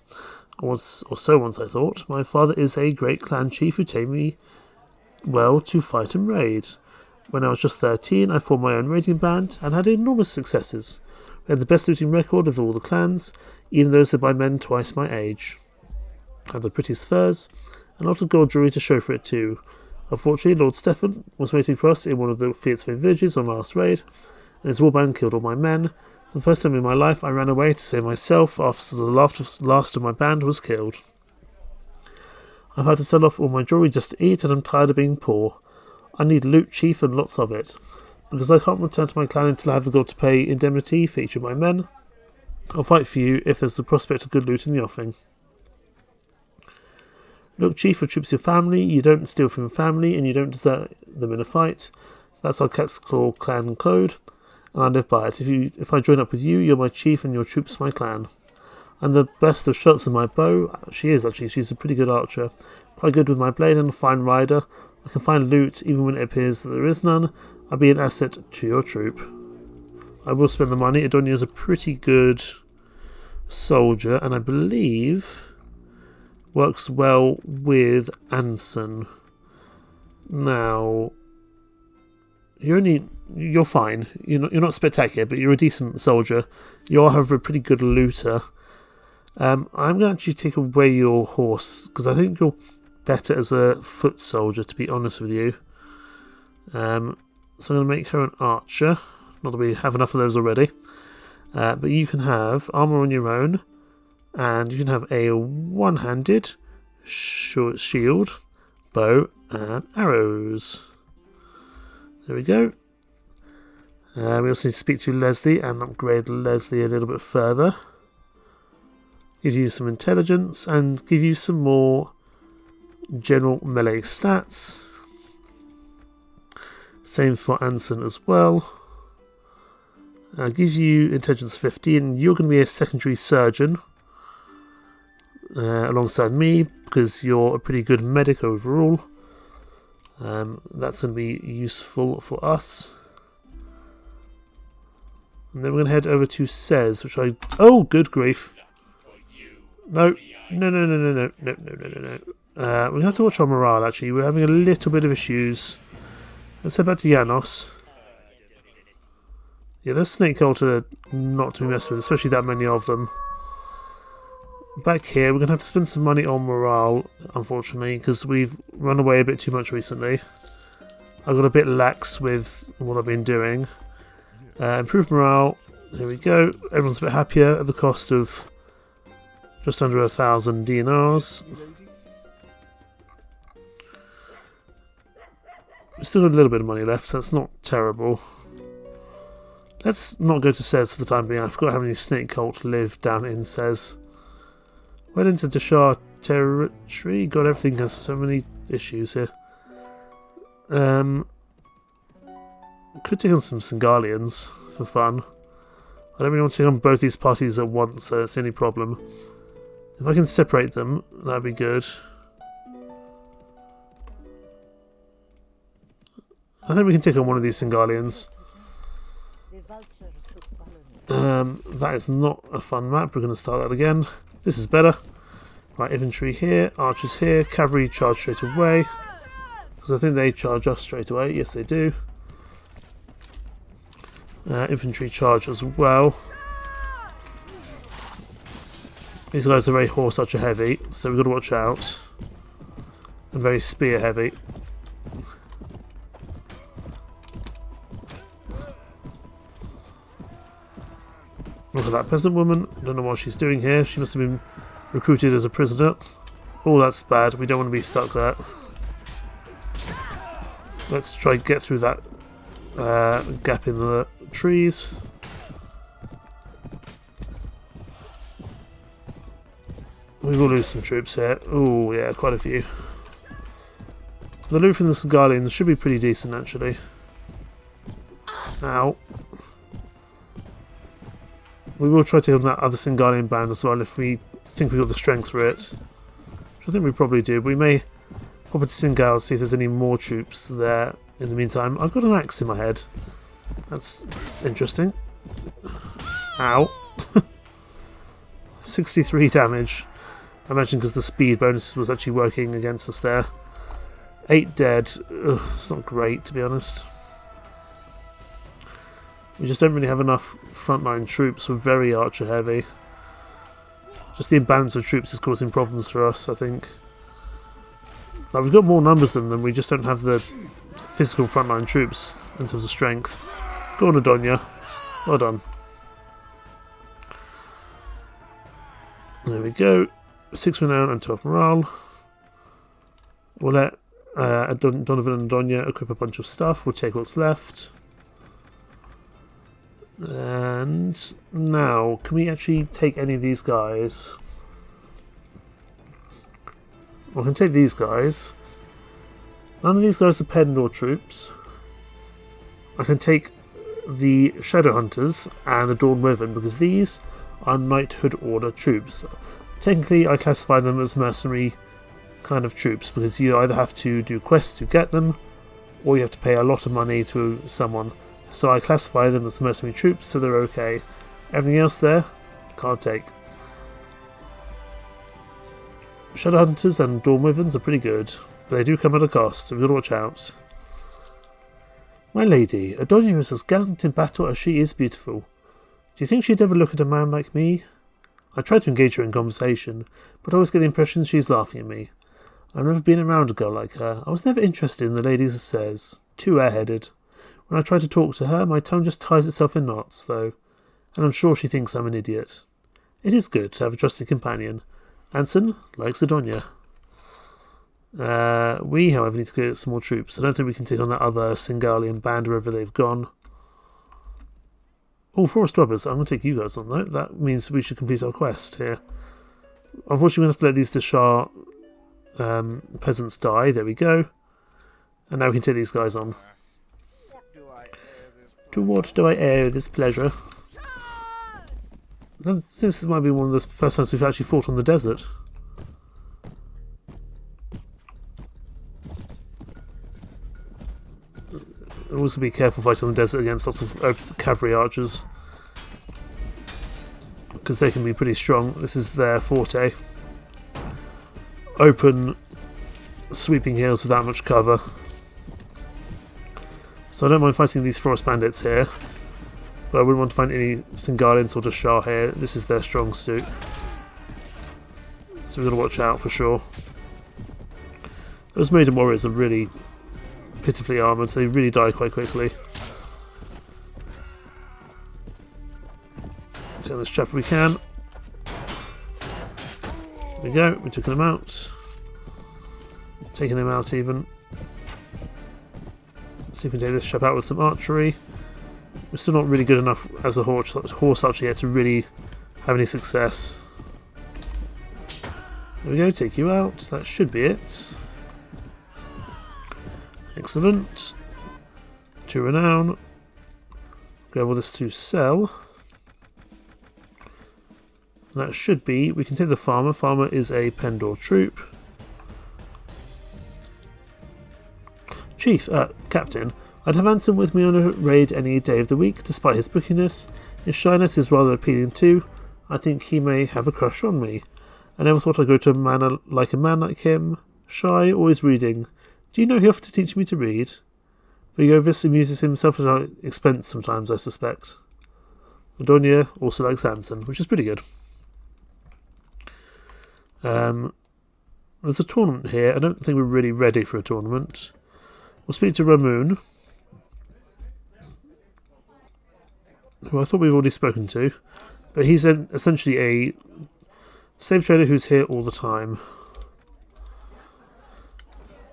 Once I thought. My father is a great clan chief who taught me well to fight and raid. When I was just 13, I formed my own raiding band and had enormous successes. We had the best looting record of all the clans, even those led by men twice my age. I had the prettiest furs, and a lot of gold jewellery to show for it too. Unfortunately, Lord Stefan was waiting for us in one of the Fiat's villages on last raid, and his warband killed all my men. For the first time in my life, I ran away to save myself after the last of my band was killed. I've had to sell off all my jewellery just to eat, and I'm tired of being poor. I need loot, chief, and lots of it. Because I can't return to my clan until I have the gold to pay indemnity for each of my men, I'll fight for you if there's the prospect of good loot in the offing. Look, chief, your troops your family, you don't steal from your family, and you don't desert them in a fight. That's our Cat's Claw clan code, and I live by it. If I join up with you, you're my chief, and your troops my clan. I'm the best of shots with my bow. She is, actually. She's a pretty good archer. Quite good with my blade, and a fine rider. I can find loot, even when it appears that there is none. I'll be an asset to your troop. I will spend the money. Adonia is a pretty good soldier, and I believe works well with Anson. Now, you're fine. You're not spectacular, but you're a decent soldier. You are, however, a pretty good looter. I'm going to actually take away your horse, because I think you're better as a foot soldier, to be honest with you. So I'm going to make her an archer. Not that we have enough of those already. But you can have armour on your own, and you can have a one-handed shield, bow, and arrows. There we go. We also need to speak to Leslie and upgrade Leslie a little bit further. Give you some intelligence and give you some more general melee stats. Same for Anson as well. Gives you intelligence 15. You're going to be a secondary surgeon alongside me because you're a pretty good medic overall. That's going to be useful for us. And then we're going to head over to Cez, which I... Oh, good grief. No. We're going to have to watch our morale, actually. We're having a little bit of issues. Let's head back to Janos. Yeah, those snake cult are not to be messed with, especially that many of them. Back here, we're going to have to spend some money on morale, unfortunately, because we've run away a bit too much recently. I've got a bit lax with what I've been doing. Improve morale. Here we go. Everyone's a bit happier at the cost of just under 1,000 dinars. We've still got a little bit of money left, so that's not terrible. Let's not go to Cez for the time being. I forgot how many snake cult live down in Cez. Went into Dashar territory. God, everything has so many issues here. Could take on some Singalians for fun. I don't really want to take on both these parties at once, so that's the only problem. If I can separate them, that'd be good. I think we can take on one of these Singalians. That is not a fun map. We're going to start that again. This is better. Right, infantry here, archers here, cavalry charge straight away. Because I think they charge us straight away. Yes, they do. Infantry charge as well. These guys are very horse archer heavy, so we've got to watch out. And very spear heavy. Look at that peasant woman. Don't know what she's doing here. She must have been recruited as a prisoner. Oh, that's bad. We don't want to be stuck there. Let's try and get through that gap in the trees. We will lose some troops here. Oh, yeah, quite a few. The loot from the Singalians should be pretty decent, actually. Ow. We will try to hit on that other Singalian band as well if we think we've got the strength for it. Which I think we probably do. But we may pop into Singal, see if there's any more troops there in the meantime. I've got an axe in my head. That's interesting. Ow. 63 damage. I imagine because the speed bonus was actually working against us there. 8 dead. Ugh, it's not great, to be honest. We just don't really have enough frontline troops. We're very archer heavy. Just the imbalance of troops is causing problems for us, I think. Like, we've got more numbers than them, we just don't have the physical frontline troops in terms of strength. Go on, Adonia. Well done. There we go. 6 renown and 12 morale. We'll let Donovan and Adonia equip a bunch of stuff. We'll take what's left. And now, can we actually take any of these guys? Well, I can take these guys. None of these guys are Pendor troops. I can take the Shadowhunters and the Dawn Wyvern because these are Knighthood Order troops. Technically, I classify them as mercenary kind of troops because you either have to do quests to get them or you have to pay a lot of money to someone. So I classify them as mercenary troops, so they're okay. Everything else there, can't take. Shadowhunters and Dawn Wyverns are pretty good, but they do come at a cost, so we've got to watch out. My lady, Adonia is as gallant in battle as she is beautiful. Do you think she'd ever look at a man like me? I try to engage her in conversation, but I always get the impression she's laughing at me. I've never been around a girl like her. I was never interested in the ladies it says. Too airheaded. When I try to talk to her, my tongue just ties itself in knots, though, and I'm sure she thinks I'm an idiot. It is good to have a trusted companion. Anson likes Adonia. We, however, need to get some more troops. I don't think we can take on that other Singalian band wherever they've gone. Oh, Forest Robbers. I'm going to take you guys on, though. That means we should complete our quest here. Unfortunately, we're going to have to let these Deshar peasants die. There we go. And now we can take these guys on. To what do I owe this pleasure? This might be one of the first times we've actually fought on the desert. Always got to be careful fighting on the desert against lots of cavalry archers, because they can be pretty strong. This is their forte. Open, sweeping hills without much cover. So I don't mind fighting these forest bandits here, but I wouldn't want to find any Singalians or Deshar here. This is their strong suit, so we've got to watch out for sure. Those maiden warriors are really pitifully armoured, so they really die quite quickly. Take on this chap if we can. There we go, we're taking him out. Taking him out even. Let's see if we can take this chap out with some archery. We're still not really good enough as a horse archer yet to really have any success. There we go, take you out. That should be it. Excellent. 2 renown. Grab all this to sell. That should be. We can take the farmer. Farmer is a Pendor troop. Chief, Captain, I'd have Anson with me on a raid any day of the week, despite his bookiness. His shyness is rather appealing too. I think he may have a crush on me. I never thought I'd go to a man like him. Shy, always reading. Do you know he offered to teach me to read? Viovis amuses himself at our expense sometimes, I suspect. Adonia also likes Anson, which is pretty good. There's a tournament here. I don't think we're really ready for a tournament. We'll speak to Ramoon, who I thought we've already spoken to, but he's essentially a slave trader who's here all the time.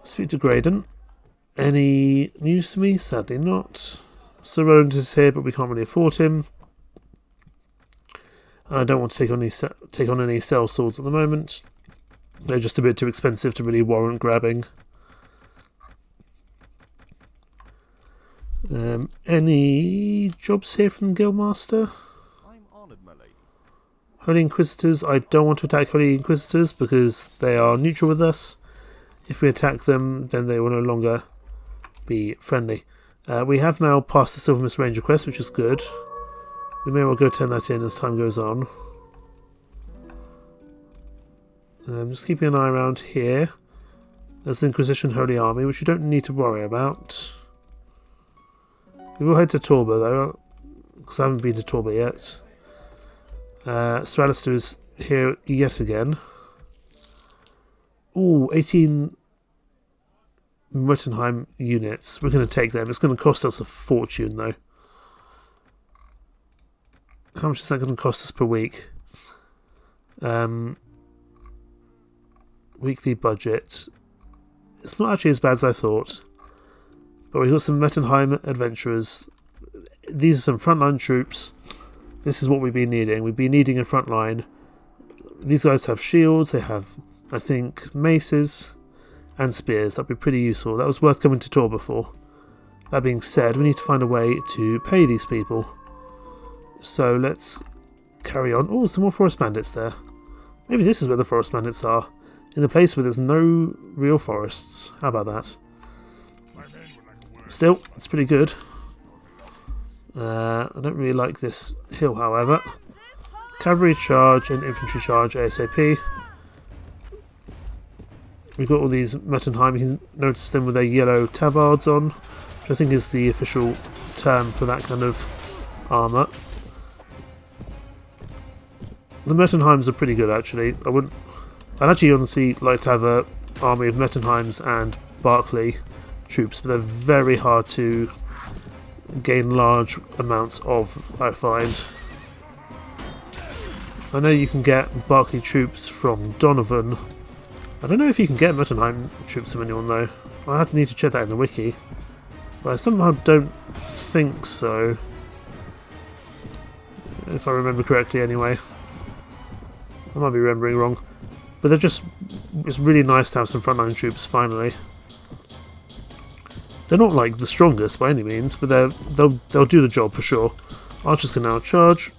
Speak to Graydon. Any news to me? Sadly not. Sir Roland is here, but we can't really afford him. And I don't want to take on any cell swords at the moment. They're just a bit too expensive to really warrant grabbing. Any jobs here from the Guildmaster? Holy Inquisitors. I don't want to attack Holy Inquisitors because they are neutral with us. If we attack them, then they will no longer be friendly. We have now passed the Silver Mist Ranger quest, which is good. We may well go turn that in as time goes on. Just keeping an eye around here. There's the Inquisition Holy Army, which you don't need to worry about. We will head to Torba though, because I haven't been to Torba yet. Sir Alistair is here yet again. Ooh, 18 Muttenheim units. We're going to take them. It's going to cost us a fortune though. How much is that going to cost us per week? Weekly budget. It's not actually as bad as I thought. But we've got some Muttenheim adventurers. These are some frontline troops. This is what we've been needing. We've been needing a frontline. These guys have shields. They have, I think, maces and spears. That'd be pretty useful. That was worth coming to Torba for. That being said, we need to find a way to pay these people. So let's carry on. Oh, some more forest bandits there. Maybe this is where the forest bandits are. In the place where there's no real forests. How about that? Still, it's pretty good. I don't really like this hill, however. Cavalry charge and infantry charge ASAP. We've got all these Muttenheim. You can notice them with their yellow tabards on, which I think is the official term for that kind of armour. The Muttenheims are pretty good, actually. I'd actually honestly like to have an army of Muttenheims and Barclay troops, but they're very hard to gain large amounts of, I find. I know you can get Barclay troops from Donovan. I don't know if you can get Muttenheim troops from anyone though. I have to need to check that in the wiki. But I somehow don't think so. If I remember correctly anyway. I might be remembering wrong. But it's really nice to have some frontline troops finally. They're not like the strongest by any means, but they'll do the job for sure. Archers can now charge.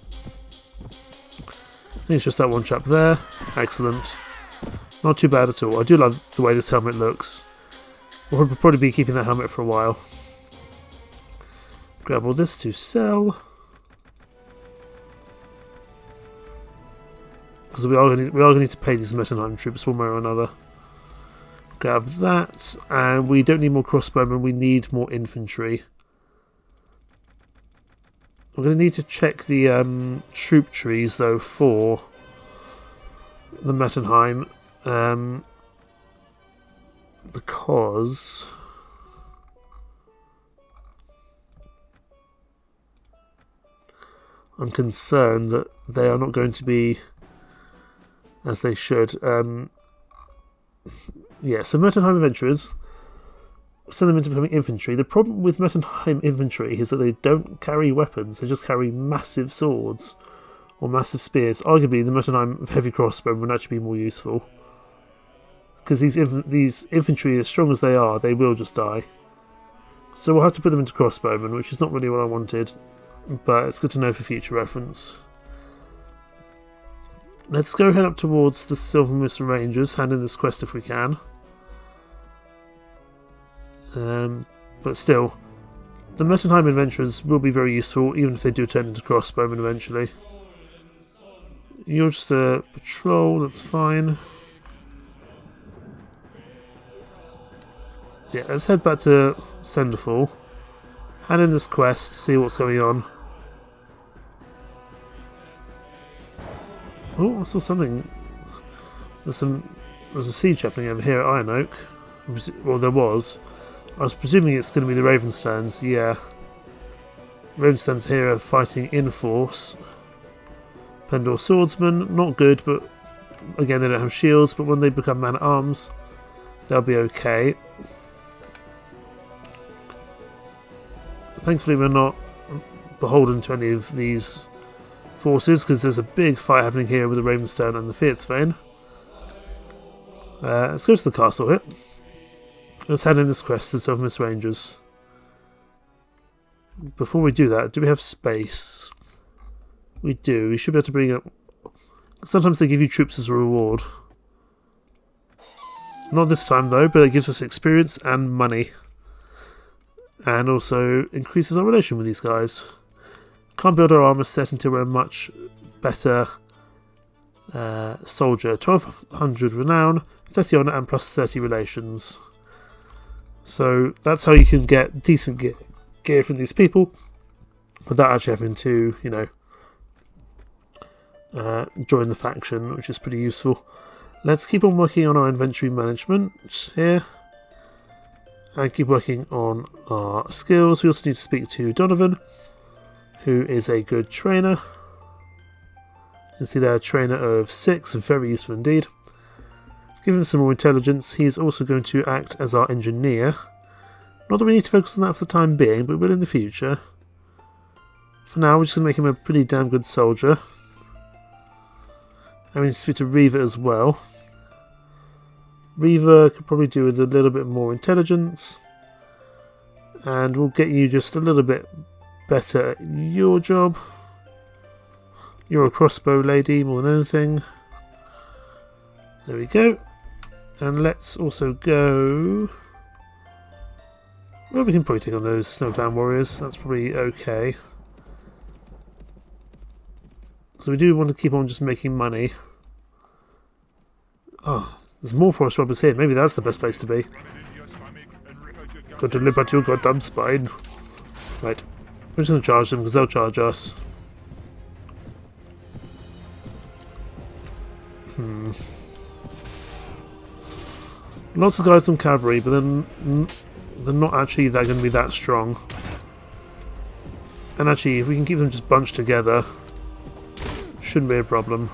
I think it's just that one chap there. Excellent. Not too bad at all. I do love the way this helmet looks. We'll probably be keeping that helmet for a while. Grab all this to sell. Because we are going to need to pay these Muttenheim troops one way or another. Grab that, and we don't need more crossbowmen, we need more infantry. We're going to need to check the troop trees though for the Muttenheim, because I'm concerned that they are not going to be as they should. Yeah, so Muttenheim adventurers, send them into becoming infantry. The problem with Muttenheim infantry is that they don't carry weapons, they just carry massive swords or massive spears. Arguably, the Muttenheim heavy crossbow would actually be more useful. Because these infantry, as strong as they are, they will just die. So we'll have to put them into crossbowmen, which is not really what I wanted, but it's good to know for future reference. Let's go head up towards the Silver Mist Rangers, hand in this quest if we can. But still, the Muttenheim adventurers will be very useful, even if they do turn into crossbowmen eventually. You're just a patrol, that's fine. Yeah, let's head back to Senderfall. Hand in this quest, see what's going on. Oh, I saw something. There's a siege happening over here at Iron Oak. Well, there was. I was presuming it's going to be the Ravenstones. Yeah. Ravenstones here are fighting in force. Pendor swordsmen, not good, but again they don't have shields. But when they become man-at-arms, they'll be okay. Thankfully, we're not beholden to any of these forces, because there's a big fight happening here with the Ravenstone and the Huithril. Let's go to the castle here. Let's hand in this quest to the Silver Mist Rangers. before we do that, do we have space? We do. We should be able to bring up... Sometimes they give you troops as a reward. Not this time though, but it gives us experience and money. And also increases our relation with these guys. Can't build our armor set until we're a much better soldier. 1200 renown, 30 honor, and plus 30 relations. So that's how you can get decent gear from these people without actually having to, you know, join the faction, which is pretty useful. Let's keep on working on our inventory management here. And keep working on our skills. We also need to speak to Donovan, who is a good trainer. You can see there, a trainer of 6, very useful indeed. Give him some more intelligence. He's also going to act as our engineer. Not that we need to focus on that for the time being, but we will in the future. For now, we're just going to make him a pretty damn good soldier. And we need to speak to Reva as well. Reva could probably do with a little bit more intelligence. And we'll get you just a little bit better at your job. You're a crossbow lady more than anything. There we go. And let's also go... Well, we can probably take on those Snowcloud warriors. That's probably okay. So we do want to keep on just making money. Oh, there's more forest robbers here. Maybe that's the best place to be. Got to live at your goddamn spine. Right. We're just going to charge them because they'll charge us. Lots of guys on cavalry, but then they're not actually going to be that strong. And actually, if we can keep them just bunched together, shouldn't be a problem.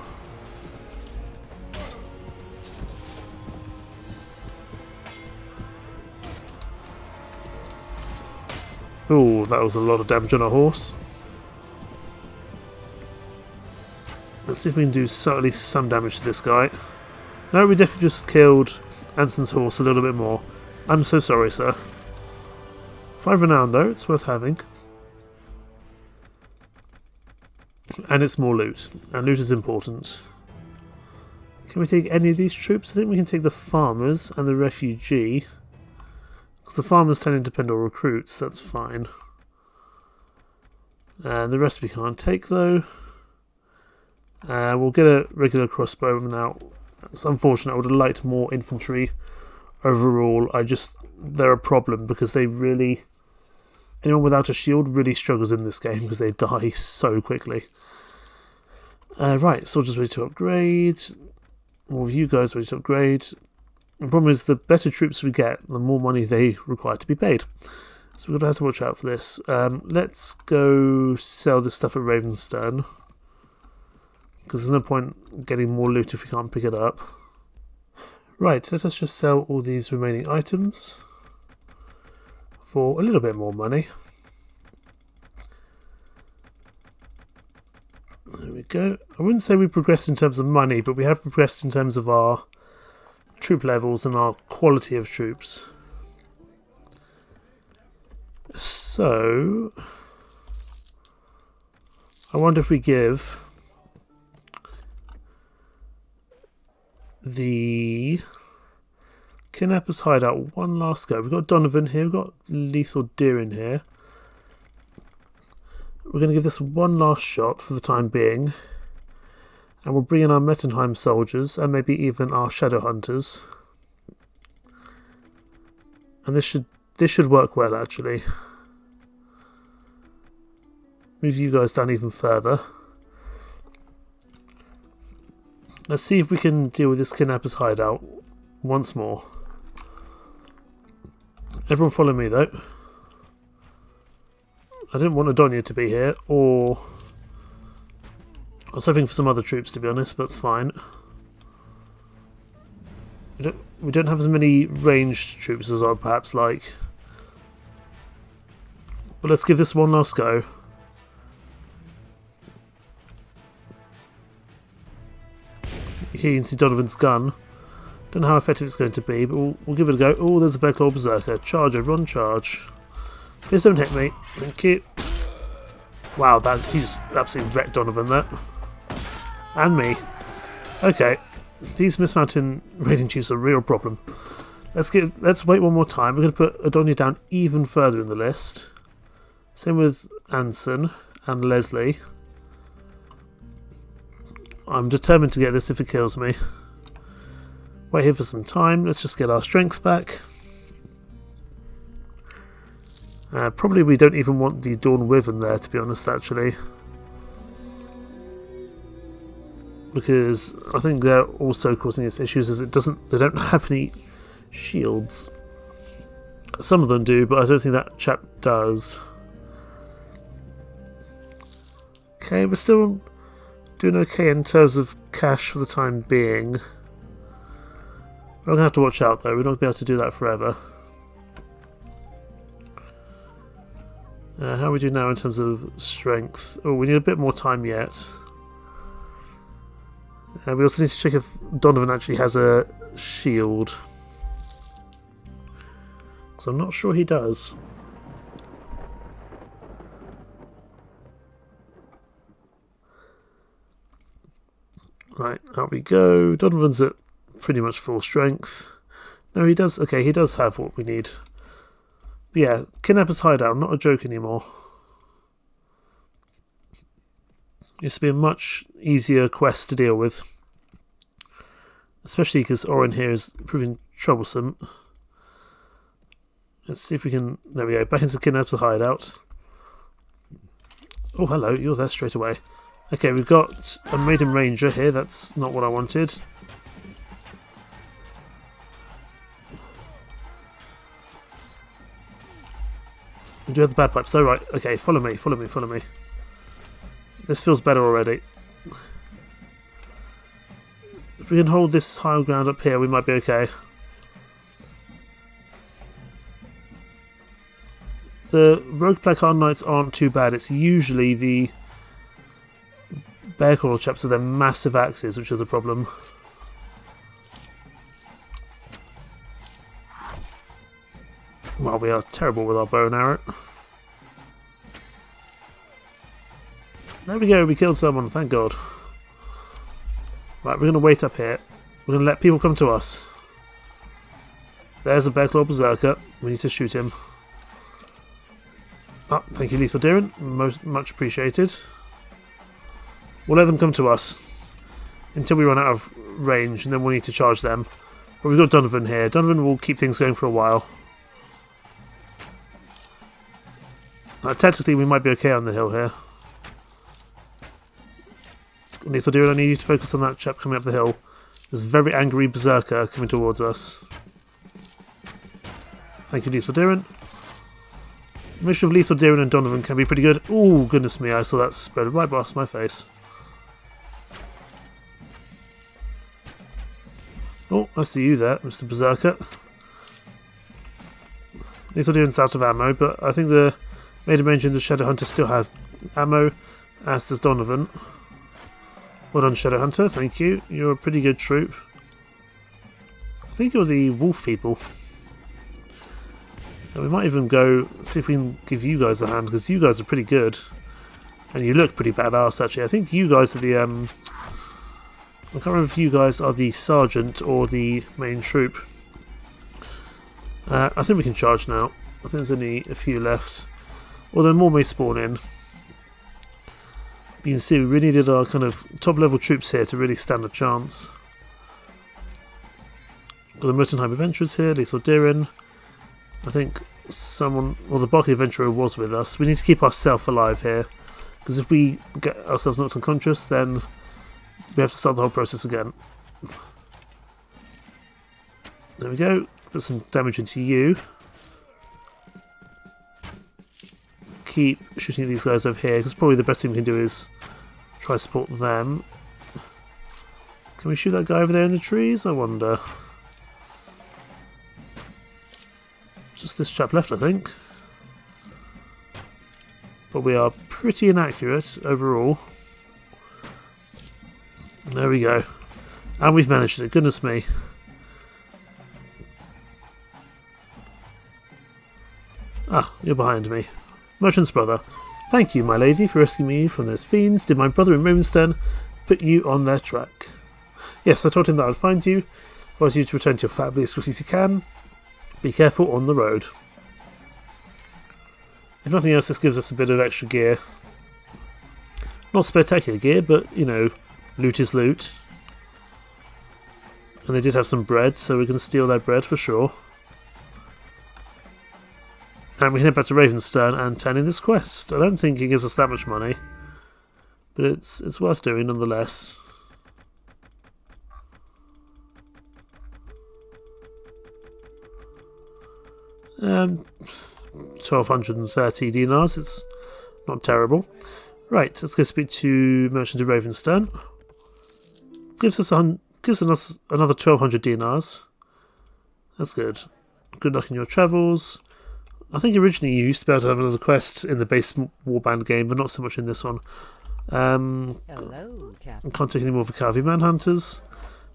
Oh, that was a lot of damage on our horse. Let's see if we can do at least some damage to this guy. No, we definitely just killed Anson's horse a little bit more. I'm so sorry, sir. 5 renown though, it's worth having. And it's more loot. And loot is important. Can we take any of these troops? I think we can take the farmers and the refugee. Because the farmers turn into Pendor recruits, that's fine. And the rest we can't take though. We'll get a regular crossbow now. It's unfortunate, I would have liked more infantry overall. They're a problem because they really... Anyone without a shield really struggles in this game because they die so quickly. Right, soldiers ready to upgrade. More of you guys ready to upgrade. The problem is the better troops we get, the more money they require to be paid. So we're going to have to watch out for this. Let's go sell this stuff at Ravenstern. Because there's no point getting more loot if we can't pick it up. Right, let us just sell all these remaining items for a little bit more money. There we go. I wouldn't say we progressed in terms of money, but we have progressed in terms of our troop levels and our quality of troops. So, I wonder if we give the Kidnappers hideout one last go. We've got Donovan here, we've got Lethal Deer in here. We're going to give this one last shot for the time being. And we'll bring in our Mettenheim soldiers and maybe even our Shadow Hunters. And this should work well actually. Move you guys down even further. Let's see if we can deal with this Kidnappers hideout once more. Everyone follow me though. I didn't want Adonia to be here, or... I was hoping for some other troops to be honest, but it's fine. We don't have as many ranged troops as I'd perhaps like. But let's give this one last go. Here you can see Donovan's gun. Don't know how effective it's going to be, but we'll give it a go. Oh, there's a Bearclaw Berserker. Charge, everyone, charge. Please don't hit me. Thank you. Wow, he just absolutely wrecked Donovan there. And me. Okay. These mismounting raiding chiefs are a real problem. Let's wait one more time. We're going to put Adonia down even further in the list. Same with Anson and Leslie. I'm determined to get this if it kills me. Wait here for some time. Let's just get our strength back. Probably we don't even want the Dawn Wyvern there, to be honest, actually. Because I think they're also causing us issues as they don't have any shields. Some of them do, but I don't think that chap does. Okay, we're still doing okay in terms of cash for the time being. We're going to have to watch out though, we're not going to be able to do that forever. How are we doing now in terms of strength? Oh, we need a bit more time yet. We also need to check if Donovan actually has a shield. Because I'm not sure he does. Right, out we go. Donovan's at pretty much full strength. No, he does. Okay, he does have what we need. But yeah, Kidnapper's Hideout, not a joke anymore. Used to be a much easier quest to deal with. Especially because Orin here is proving troublesome. Let's see if we can... There we go, back into Kidnapper's Hideout. Oh, hello, you're there straight away. Okay, we've got a Maiden Ranger here, that's not what I wanted. We do have the bad pipes, though, right. Okay, follow me, follow me, follow me. This feels better already. If we can hold this high ground up here, we might be okay. The Rogue Placard Knights aren't too bad. It's usually the Bear Coral chaps with their massive axes which are the problem. Well, we are terrible with our bow and arrow. There we go, we killed someone, thank God. Right, we're going to wait up here. We're going to let people come to us. There's a Bearclaw Berserker. We need to shoot him. Oh, thank you, Lethal Deeren. Much appreciated. We'll let them come to us until we run out of range, and then we'll need to charge them. But we've got Donovan here. Donovan will keep things going for a while. Technically, we might be okay on the hill here. Lethal Deeren, I need you to focus on that chap coming up the hill. There's a very angry Berserker coming towards us. Thank you, Lethal Deeren. The mixture of Lethal Deeren and Donovan can be pretty good. Oh, goodness me, I saw that spread right past my face. Oh, I see you there, Mr. Berserker. Lethal Deeren's out of ammo, but I think the Maiden Ranger and the Shadowhunter still have ammo, as does Donovan. Well done, Shadowhunter, thank you. You're a pretty good troop. I think you're the wolf people. And we might even go see if we can give you guys a hand, because you guys are pretty good. And you look pretty badass, actually. I think you guys are the... I can't remember if you guys are the sergeant or the main troop. I think we can charge now. I think there's only a few left. Although more may spawn in. You can see we really needed our kind of top level troops here to really stand a chance. Got the Mutanheim Adventurers here, Lethal Deeren. I think someone, well, the Barkley Adventurer was with us. We need to keep ourselves alive here, because if we get ourselves knocked unconscious, then we have to start the whole process again. There we go. Put some damage into you. Keep shooting at these guys over here, because probably the best thing we can do is try to support them. Can we shoot that guy over there in the trees? I wonder. Just this chap left, I think. But we are pretty inaccurate overall. There we go. And we've managed it, goodness me. Ah, you're behind me. Merchant's brother. Thank you, my lady, for rescuing me from those fiends. Did my brother in Ravenstern put you on their track? Yes, I told him that I'd find you. Advise you to return to your family as quickly as you can. Be careful on the road. If nothing else, this gives us a bit of extra gear. Not spectacular gear, but, you know, loot is loot. And they did have some bread, so we're going to steal their bread for sure. And we head back to Ravenstern and turn in this quest. I don't think it gives us that much money, but it's worth doing nonetheless. Um, 1,230 dinars. It's not terrible. Right, let's go speak to Merchant of Ravenstern. Gives us another 1,200 dinars. That's good. Good luck in your travels. I think originally you used to be able to have another quest in the base Warband game, but not so much in this one. Hello, Captain. I can't take any more Vikavi Manhunters.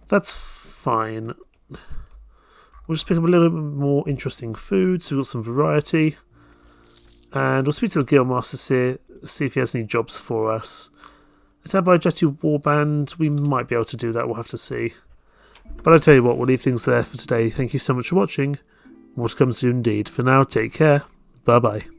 That's fine. We'll just pick up a little bit more interesting food, so we've got some variety. And we'll speak to the Guildmaster here, see if he has any jobs for us. Attack by Jetty Warband, we might be able to do that, we'll have to see. But I tell you what, we'll leave things there for today. Thank you so much for watching. More to come soon indeed. For now, take care. Bye bye.